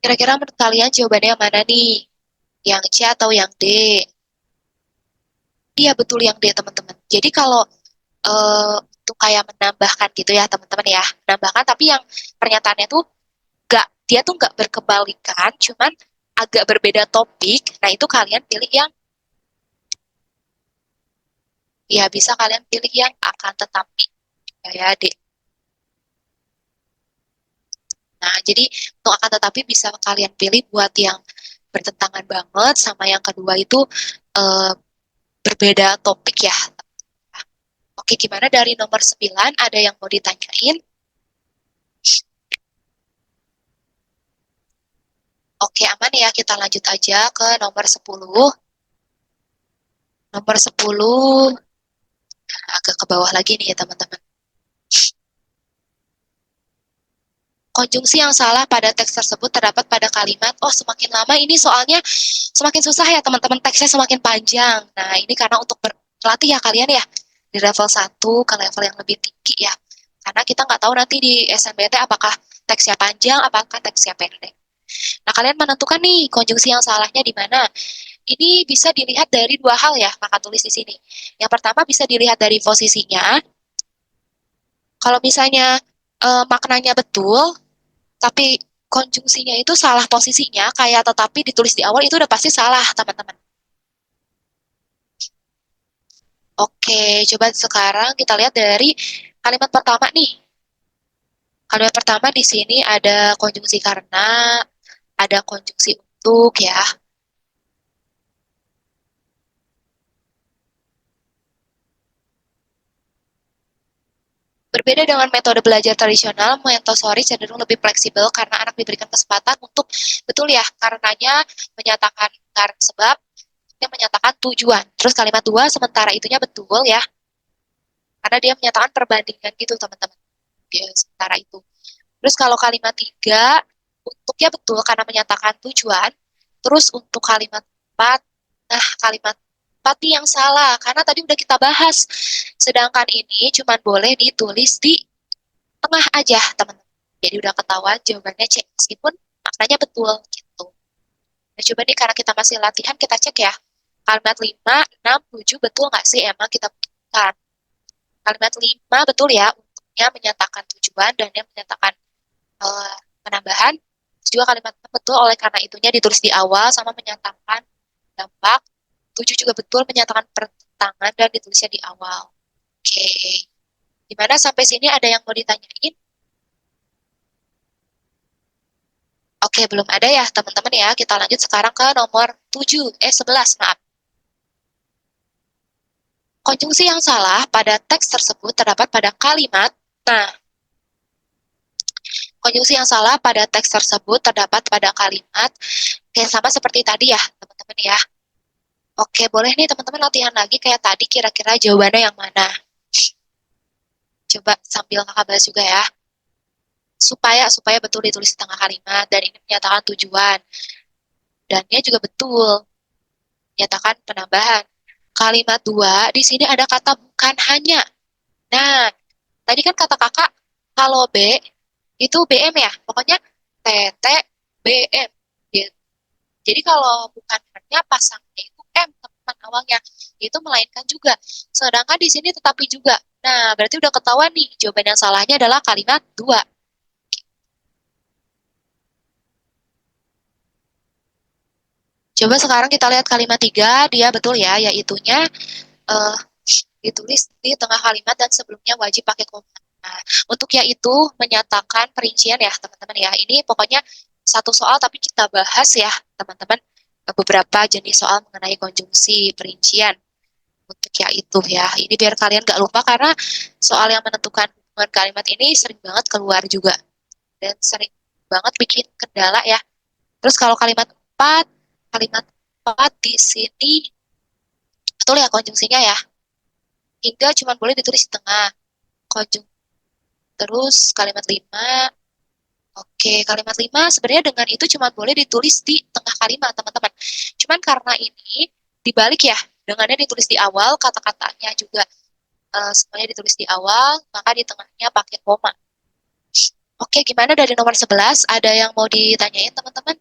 Kira-kira menurut kalian jawabannya yang mana nih? Yang C atau yang D? Iya betul yang D teman-teman. Jadi kalau untuk kayak menambahkan gitu ya teman-teman ya, menambahkan tapi yang pernyataannya tuh dia tuh nggak berkebalikan, cuman agak berbeda topik. Nah itu kalian pilih yang, ya bisa kalian pilih yang akan tetapi ya D. Nah jadi untuk akan tetapi bisa kalian pilih buat yang bertentangan banget sama yang kedua itu eh, berbeda topik ya. Oke, gimana dari nomor 9 ada yang mau ditanyain? Oke, aman ya. Kita lanjut aja ke nomor 10. Nomor 10 agak ke bawah lagi nih ya, teman-teman. Konjungsi yang salah pada teks tersebut terdapat pada kalimat. Oh, semakin lama ini soalnya semakin susah ya, teman-teman. Teksnya semakin panjang. Nah, ini karena untuk latih ya kalian ya, di level 1 ke level yang lebih tinggi ya. Karena kita nggak tahu nanti di SNBT apakah teksnya panjang, apakah teksnya pendek. Nah, kalian menentukan nih konjungsi yang salahnya di mana. Ini bisa dilihat dari dua hal ya, kakak tulis di sini. Yang pertama bisa dilihat dari posisinya. Kalau misalnya maknanya betul, tapi konjungsinya itu salah posisinya, kayak tetapi ditulis di awal itu udah pasti salah, teman-teman. Oke, coba sekarang kita lihat dari kalimat pertama nih. Kalimat pertama di sini ada konjungsi karena, ada konjungsi untuk ya. Berbeda dengan metode belajar tradisional, Montessori cenderung lebih fleksibel karena anak diberikan kesempatan untuk, betul ya, karenanya menyatakan karena sebab, yang menyatakan tujuan. Terus kalimat dua, sementara itunya betul ya, karena dia menyatakan perbandingan gitu teman-teman. Dia sementara itu. Terus kalau kalimat tiga, untuknya betul karena menyatakan tujuan. Terus untuk kalimat empat, nah kalimat empat yang salah, karena tadi udah kita bahas. Sedangkan ini cuma boleh ditulis di tengah aja, teman-teman. Jadi udah ketahuan jawabannya C, meskipun maknanya betul gitu. Nah, coba nih karena kita masih latihan, kita cek ya. Kalimat 5, 6, 7 betul nggak sih emang kita butuhkan? Kalimat 5 betul ya, untuknya menyatakan tujuan dan yang menyatakan penambahan. Terus juga kalimat 6 betul, oleh karena itunya ditulis di awal sama menyatakan dampak. 7 juga betul, menyatakan pertentangan dan ditulisnya di awal. Oke. Gimana sampai sini ada yang mau ditanyain? Oke, belum ada ya teman-teman ya. Kita lanjut sekarang ke nomor 11, maaf. Konjungsi yang salah pada teks tersebut terdapat pada kalimat. Nah, konjungsi yang salah pada teks tersebut terdapat pada kalimat yang sama seperti tadi ya, teman-teman ya. Oke, boleh nih teman-teman latihan lagi kayak tadi, kira-kira jawabannya yang mana? Coba sambil kakak bahas juga ya. Supaya betul ditulis di tengah kalimat dan ini menyatakan tujuan. Dan dia juga betul menyatakan penambahan. Kalimat dua, di sini ada kata bukan hanya. Nah, tadi kan kata kakak, kalau B itu BM ya, pokoknya TT BM. Gitu. Jadi kalau bukan hanya pasangnya itu M, teman awalnya, itu melainkan juga. Sedangkan di sini tetapi juga. Nah, berarti udah ketahuan nih, jawaban yang salahnya adalah kalimat dua. Coba sekarang kita lihat kalimat tiga, dia betul ya, yaitunya uh, ditulis di tengah kalimat dan sebelumnya wajib pakai koma. Nah, untuk yaitu menyatakan perincian ya teman-teman ya. Ini pokoknya satu soal tapi kita bahas ya teman-teman, beberapa jenis soal mengenai konjungsi perincian untuk yaitu ya. Ini biar kalian gak lupa karena soal yang menentukan hubungan kalimat ini sering banget keluar juga dan sering banget bikin kendala ya. Terus kalau kalimat 4 di sini betul ya konjungsinya ya. Hingga cuma boleh ditulis di tengah. Konjung Terus kalimat 5, oke, kalimat 5 sebenarnya dengan itu cuma boleh ditulis di tengah kalimat, teman-teman. Cuman karena ini dibalik ya, dengannya ditulis di awal, kata-katanya juga semuanya ditulis di awal, maka di tengahnya pakai koma. Oke, gimana dari nomor 11? Ada yang mau ditanyain, teman-teman?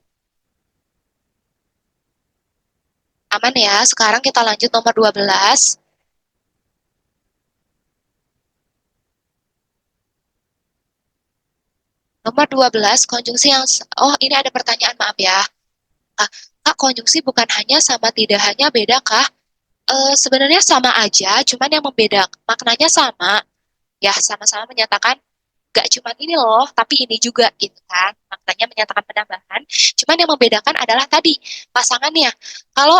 Aman ya, sekarang kita lanjut nomor 12. Nomor 12, konjungsi yang... Oh, ini ada pertanyaan, maaf ya. Ah, Kak, konjungsi bukan hanya sama tidak hanya beda kah? Sebenarnya sama aja, cuman yang membedakan maknanya sama, ya sama-sama menyatakan gak cuma ini loh, tapi ini juga gitu kan, maknanya menyatakan penambahan. Cuman yang membedakan adalah tadi pasangannya. Kalau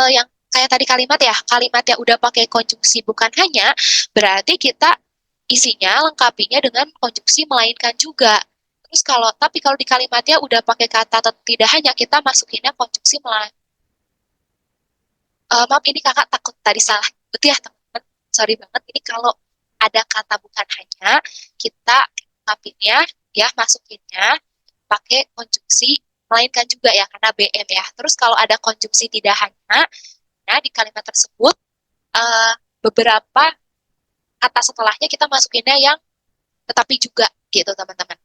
yang kayak tadi kalimat yang udah pakai konjungsi bukan hanya, berarti kita isinya lengkapinya dengan konjungsi melainkan juga. Terus kalau di kalimatnya udah pakai kata tidak hanya, kita masukinnya konjungsi melainkan. Maaf ini kakak takut tadi salah. Betul ya teman-teman. Sorry banget. Ini kalau ada kata bukan hanya, kita lengkapinnya ya masukinnya pakai konjungsi melainkan juga ya karena BM ya. Terus kalau ada konjungsi tidak hanya, nah di kalimat tersebut beberapa kata setelahnya kita masukinnya yang tetapi juga gitu teman-teman.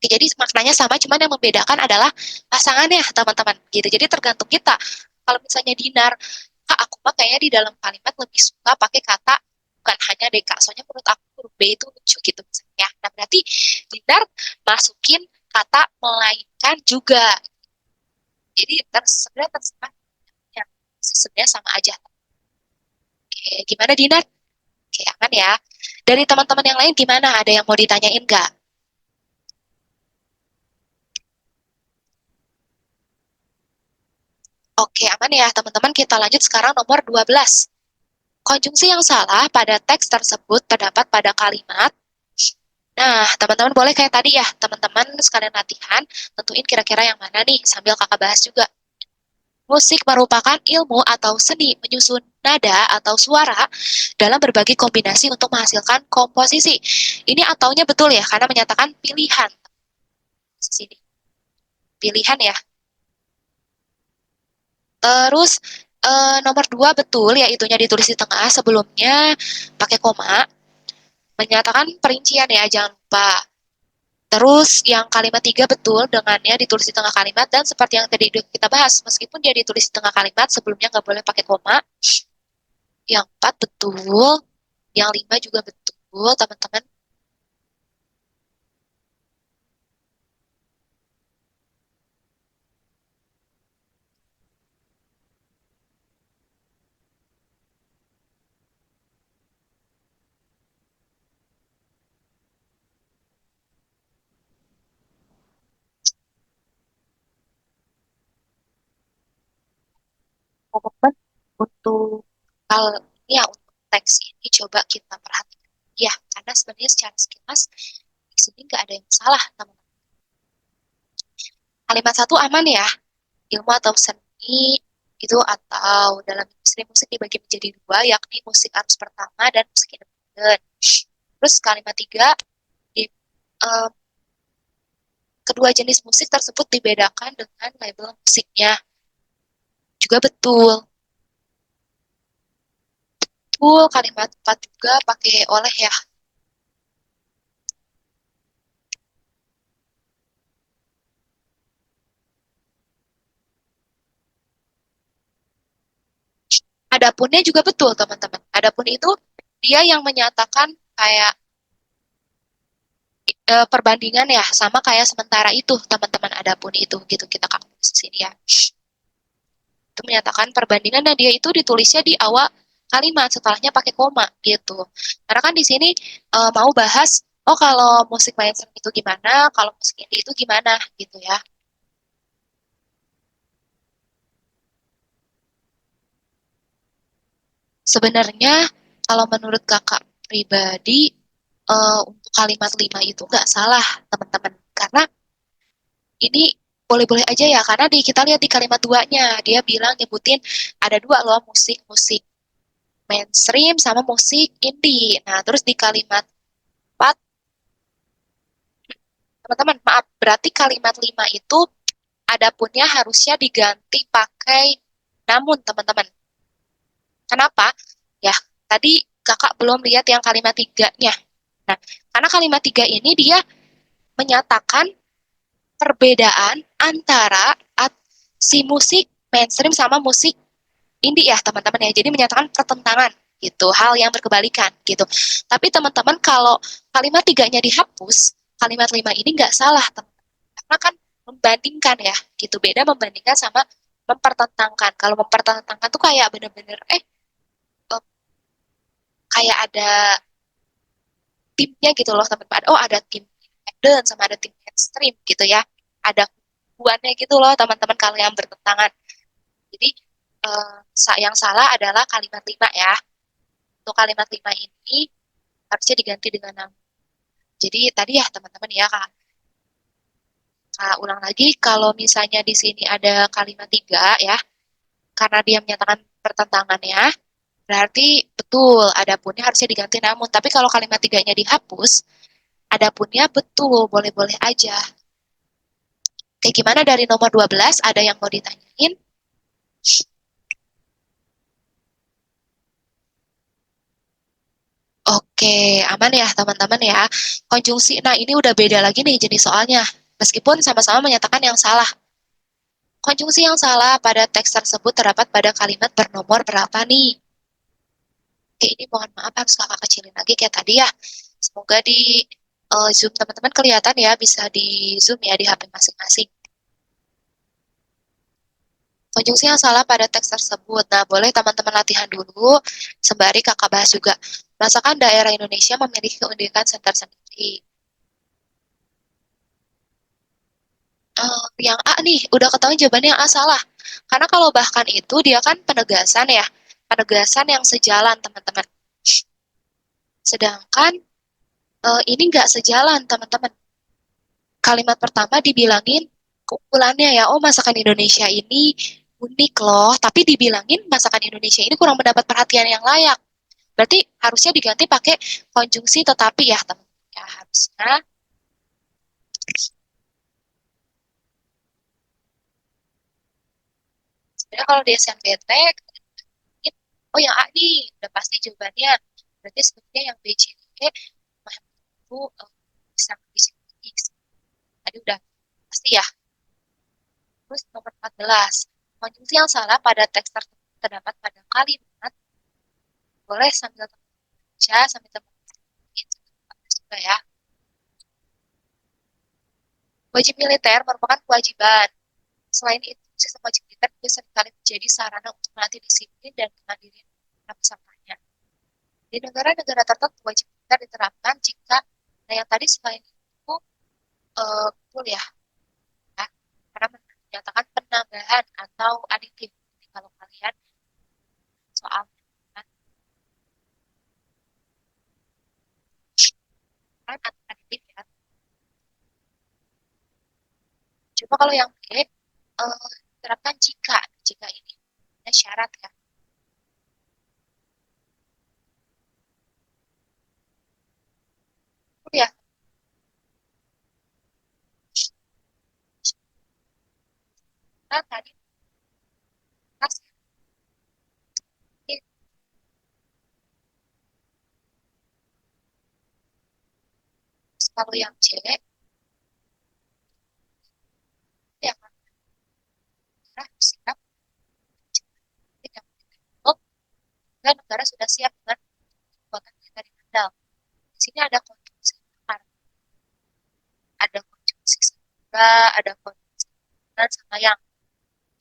Jadi maknanya sama, cuman yang membedakan adalah pasangannya teman-teman gitu. Jadi tergantung kita. Kalau misalnya Dinar, Kak, aku mah kayaknya di dalam kalimat lebih suka pakai kata bukan hanya Deka. Soalnya menurut aku huruf B itu lucu gitu misalnya. Nah berarti Dinar masukin kata melainkan juga. Jadi sebenarnya terserah ya. Sebenarnya sama aja. Oke, gimana Dinar? Oke, aman ya. Dari teman-teman yang lain gimana? Ada yang mau ditanyain nggak? Oke, aman ya teman-teman. Kita lanjut sekarang nomor 12. Konjungsi yang salah pada teks tersebut terdapat pada kalimat. Nah, teman-teman boleh kayak tadi ya, teman-teman sekalian latihan, tentuin kira-kira yang mana nih, sambil kakak bahas juga. Musik merupakan ilmu atau seni menyusun nada atau suara dalam berbagai kombinasi untuk menghasilkan komposisi. Ini ataunya betul ya, karena menyatakan pilihan. Sini, pilihan ya. Terus nomor 2 betul, yaitunya ditulis di tengah, sebelumnya pakai koma, menyatakan perincian ya, jangan lupa. Terus yang kalimat 3 betul, dengannya ditulis di tengah kalimat, dan seperti yang tadi kita bahas, meskipun dia ditulis di tengah kalimat, sebelumnya nggak boleh pakai koma. Yang 4 betul, yang 5 juga betul, teman-teman. Teman-teman, untuk hal ini ya, untuk teks ini coba kita perhatikan. Ya, karena sebenarnya secara sekilas, di sini nggak ada yang salah, teman-teman. Kalimat 1 aman ya, ilmu atau seni itu atau dalam industri musik dibagi menjadi dua, yakni musik arus pertama dan musik independen. Terus kalimat 3, di, uh, kedua jenis musik tersebut dibedakan dengan label musiknya. Juga betul. Betul, kalimat 4 juga pakai oleh ya. Adapunnya juga betul, teman-teman. Adapun itu dia yang menyatakan kayak perbandingan ya, sama kayak sementara itu, teman-teman. Adapun itu gitu kita kamus sini ya. Itu menyatakan perbandingan dan dia itu ditulisnya di awal kalimat, setelahnya pakai koma gitu. Karena kan di sini mau bahas, oh kalau musik mainstream itu gimana, kalau musik indie itu gimana gitu ya. Sebenarnya kalau menurut kakak pribadi, untuk kalimat 5 itu nggak salah teman-teman. Karena ini boleh-boleh aja ya, karena kita lihat di kalimat duanya, dia bilang nyebutin ada dua loh, musik-musik mainstream sama musik indie. Nah, terus di kalimat 4, teman-teman, maaf, berarti kalimat 5 itu adapunnya harusnya diganti pakai namun, teman-teman. Kenapa? Ya, tadi kakak belum lihat yang kalimat 3-nya. Nah, karena kalimat 3 ini dia menyatakan perbedaan antara si musik mainstream sama musik indie ya, teman-teman ya. Jadi menyatakan pertentangan gitu, hal yang berkebalikan gitu. Tapi teman-teman kalau kalimat 3-nya dihapus, kalimat 5 ini nggak salah, teman-teman. Karena kan membandingkan ya, gitu. Beda membandingkan sama mempertentangkan. Kalau mempertentangkan tuh kayak bener-bener kayak ada timnya gitu loh, teman-teman. Oh, ada tim independen sama ada tim mainstream gitu ya. Ada hubungannya gitu loh, teman-teman, kalau yang bertentangan. Jadi yang salah adalah kalimat 5 ya. Untuk kalimat 5 ini harusnya diganti dengan nama. Jadi tadi ya teman-teman ya, Kak. Kak ulang lagi, kalau misalnya di sini ada kalimat 3 ya, karena dia menyatakan pertentangannya, berarti betul, adapunnya harusnya diganti namun. Tapi kalau kalimat 3-nya dihapus, adapunnya betul, boleh-boleh aja. Kayak gimana dari nomor 12, ada yang mau ditanyain? Oke, aman ya teman-teman ya. Konjungsi, nah ini udah beda lagi nih jenis soalnya. Meskipun sama-sama menyatakan yang salah. Konjungsi yang salah pada teks tersebut terdapat pada kalimat bernomor berapa nih? Oke, ini mohon maaf harus kakak kecilin lagi kayak tadi ya. Semoga di Zoom teman-teman kelihatan ya, bisa di Zoom ya di HP masing-masing. Konjungsi yang salah pada teks tersebut. Nah, boleh teman-teman latihan dulu, sembari kakak bahas juga. Rasakan daerah Indonesia memiliki keunikan sendiri. Yang A nih, udah ketahuan jawabannya yang A salah. Karena kalau bahkan itu dia kan penegasan ya, penegasan yang sejalan teman-teman. Sedangkan ini nggak sejalan teman-teman. Kalimat pertama dibilangin keunggulannya ya, oh masakan Indonesia ini unik loh, tapi dibilangin masakan Indonesia ini kurang mendapat perhatian yang layak. Berarti harusnya diganti pakai konjungsi tetapi ya teman-teman. Ya harusnya. Sebenarnya kalau di SNBT, oh yang A nih, udah pasti jawabannya. Berarti sebenarnya yang B, C, D, mah itu bisa bisa. Tadi udah pasti ya. Terus nomor 14. Konjungsi yang salah pada teks tertentu terdapat pada kalimat. Boleh sambil baca, sambil teman juga ya. Wajib militer merupakan kewajiban. Selain itu, sistem wajib militer juga seringkali menjadi sarana untuk melatih disiplin dan kemandirian para pesertanya. Di negara-negara tertentu, wajib militer diterapkan jika, nah yang tadi selain itu, betul ya, ya, karena menyatakan penambahan atau aditif. Jadi kalau kalian soal kan aditif ya. Coba kalau yang B, terapkan jika, jika ini ada syarat ya. Oh ya, kan tadi pas ini, kalau yang C, yang negara siap, yang oh, dan negara sudah siap dengan kekuatan militer yang handal. Di sini ada konjungsi ada konjungsi sehingga, ada konjungsi dan sama yang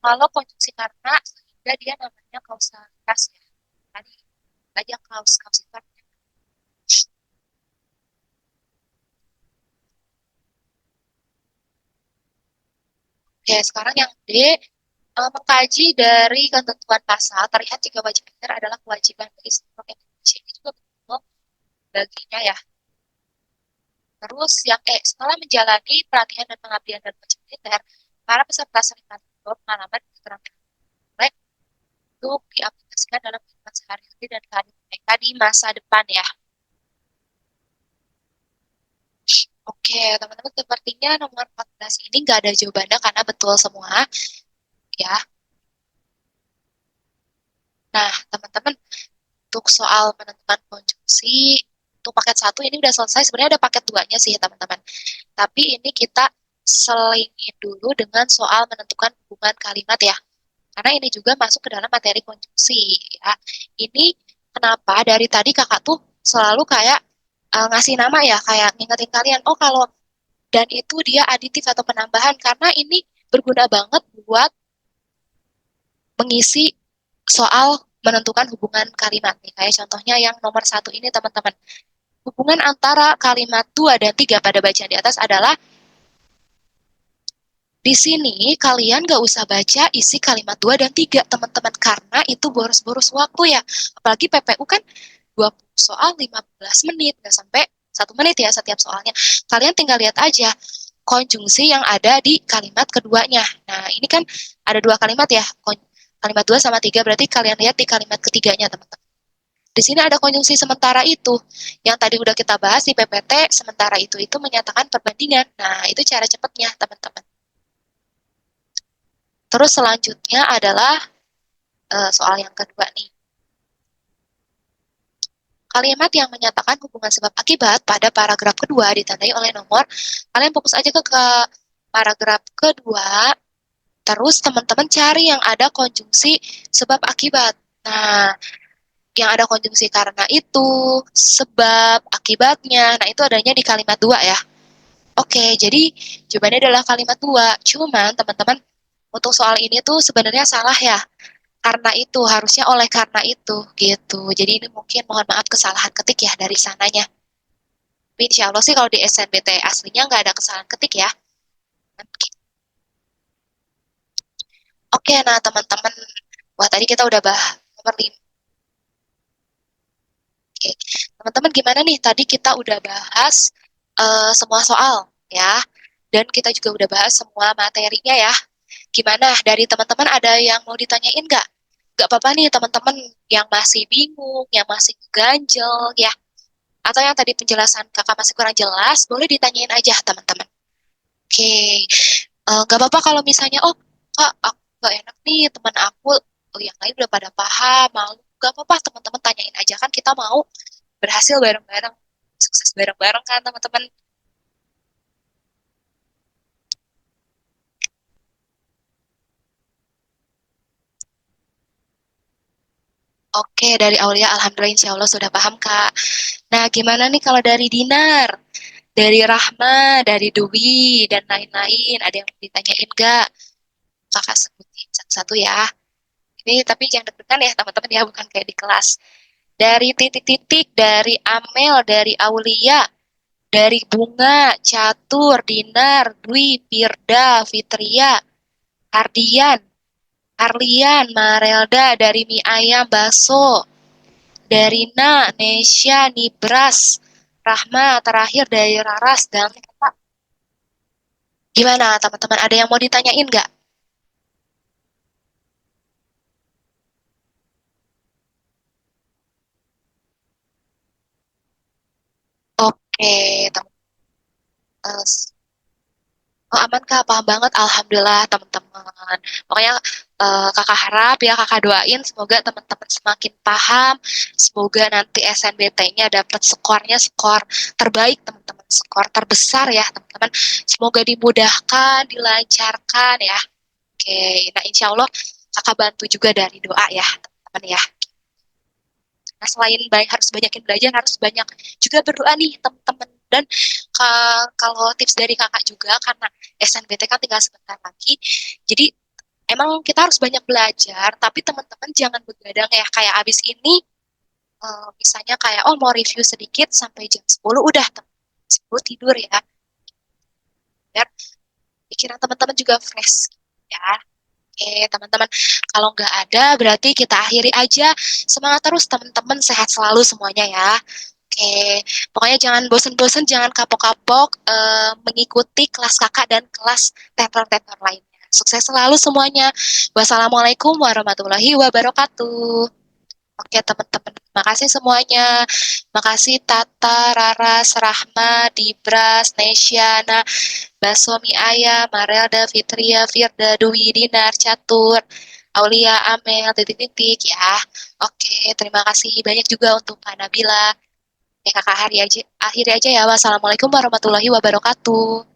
kalau konjungsi karena sehingga dia namanya kausalitas ya. Tadi aja kausifatnya. Oke, sekarang yang D, mengkaji dari ketentuan pasal terlihat jika wajib militer adalah kewajiban bagi seluruh Indonesia. Ini juga betul baginya ya. Terus yang E, setelah menjalani pelatihan dan pengabdian dan wajib militer, para peserta sering pengalaman keterampilan baik untuk diaplikasikan dalam kehidupan sehari-hari dan kehidupan mereka di masa depan ya. Oke, teman-teman sepertinya nomor 14 ini nggak ada jawabannya karena betul semua ya. Nah, teman-teman, untuk soal menentukan konjungsi, untuk paket satu ini udah selesai. Sebenarnya ada paket duanya sih, teman-teman. Tapi ini kita selingin dulu dengan soal menentukan hubungan kalimat ya. Karena ini juga masuk ke dalam materi konjungsi ya. Ini kenapa dari tadi kakak tuh selalu kayak ngasih nama ya, kayak ngingetin kalian, oh kalau dan itu dia aditif atau penambahan, karena ini berguna banget buat mengisi soal menentukan hubungan kalimat nih. Kayak contohnya yang nomor satu ini teman-teman. Hubungan antara kalimat 2 dan 3 pada bacaan di atas adalah di sini kalian gak usah baca isi kalimat 2 dan 3 teman-teman karena itu boros-boros waktu ya. Apalagi PPU kan 20 soal 15 menit, gak sampai 1 menit ya setiap soalnya. Kalian tinggal lihat aja konjungsi yang ada di kalimat keduanya. Nah, ini kan ada 2 kalimat ya. Kalimat 2 sama 3 berarti kalian lihat di kalimat ketiganya, teman-teman. Di sini ada konjungsi sementara itu. Yang tadi udah kita bahas di PPT, sementara itu menyatakan perbandingan. Nah, itu cara cepatnya, teman-teman. Terus selanjutnya adalah soal yang kedua nih. Kalimat yang menyatakan hubungan sebab akibat pada paragraf kedua ditandai oleh nomor. Kalian fokus aja ke paragraf kedua, terus teman-teman cari yang ada konjungsi sebab akibat. Nah, yang ada konjungsi karena itu, sebab, akibatnya. Nah, itu adanya di kalimat dua ya. Oke, jadi jawabannya adalah kalimat dua. Cuman teman-teman untuk soal ini tuh sebenarnya salah ya. Karena itu, harusnya oleh karena itu gitu. Jadi ini mungkin mohon maaf kesalahan ketik ya dari sananya. Tapi insya Allah sih kalau di SNBT aslinya nggak ada kesalahan ketik ya. Oke, nah teman-teman, wah tadi kita udah bahas nomor 5. Oke, teman-teman gimana nih? Tadi kita udah bahas semua soal ya, dan kita juga udah bahas semua materinya ya. Gimana dari teman-teman ada yang mau ditanyain nggak? Nggak apa-apa nih teman-teman yang masih bingung, yang masih ganjel ya, atau yang tadi penjelasan kakak masih kurang jelas, boleh ditanyain aja teman-teman. Oke, nggak apa-apa kalau misalnya, oh kak, aku nggak enak nih teman aku, oh yang lain udah pada paham, malu. Nggak apa-apa teman-teman tanyain aja kan kita mau berhasil bareng-bareng, sukses bareng-bareng kan teman-teman. Oke, dari Aulia, Alhamdulillah insya Allah sudah paham Kak. Nah, gimana nih kalau dari Dinar, dari Rahma, dari Dwi, dan lain-lain, ada yang mau ditanyain nggak? Kakak sebutin satu-satu ya. Ini tapi jangan deg-degan ya teman-teman ya, bukan kayak di kelas. Dari titik-titik, dari Amel, dari Aulia, dari Bunga, Catur, Dinar, Dwi, Firda, Fitria, Ardian, Arlian, Marelda, dari mie ayam, Baso, dari Na, Nesya, Nibras, Rahma, terakhir dari Raras, dan Pak. Gimana teman-teman? Ada yang mau ditanyain nggak? Oke, teman-teman. Oh, aman Kak, paham banget. Alhamdulillah teman-teman. Pokoknya Kakak harap ya, Kakak doain semoga teman-teman semakin paham. Semoga nanti SNBT-nya dapat skornya skor terbaik teman-teman, skor terbesar ya teman-teman. Semoga dimudahkan, dilancarkan ya. Oke, nah insya Allah Kakak bantu juga dari doa ya teman-teman ya. Nah, selain baik harus banyakin belajar, harus banyak juga berdoa nih teman-teman. Dan kalau tips dari kakak juga, karena SNBT kan tinggal sebentar lagi, jadi emang kita harus banyak belajar, tapi teman-teman jangan begadang ya. Kayak abis ini, misalnya kayak, oh mau review sedikit sampai jam 10, udah 10 tidur ya. Biar pikiran teman-teman juga fresh ya. Oke, teman-teman. Kalau nggak ada, berarti kita akhiri aja. Semangat terus, teman-teman. Sehat selalu semuanya ya. Oke, pokoknya jangan bosen-bosen, jangan kapok-kapok mengikuti kelas kakak dan kelas tenor-tenor lainnya. Sukses selalu semuanya. Wassalamualaikum warahmatullahi wabarakatuh. Oke, teman-teman. Makasih semuanya. Makasih Tata, Raras, Rahma, Dibras, Nesyana, Basomi Ayah, Marelda, Fitria, Firda, Dwi, Dinar, Catur, Aulia, Amel, titik-titik ya. Oke, terima kasih banyak juga untuk Kak Nabila. Ya kakak hari aja, akhiri aja ya. Wassalamualaikum warahmatullahi wabarakatuh.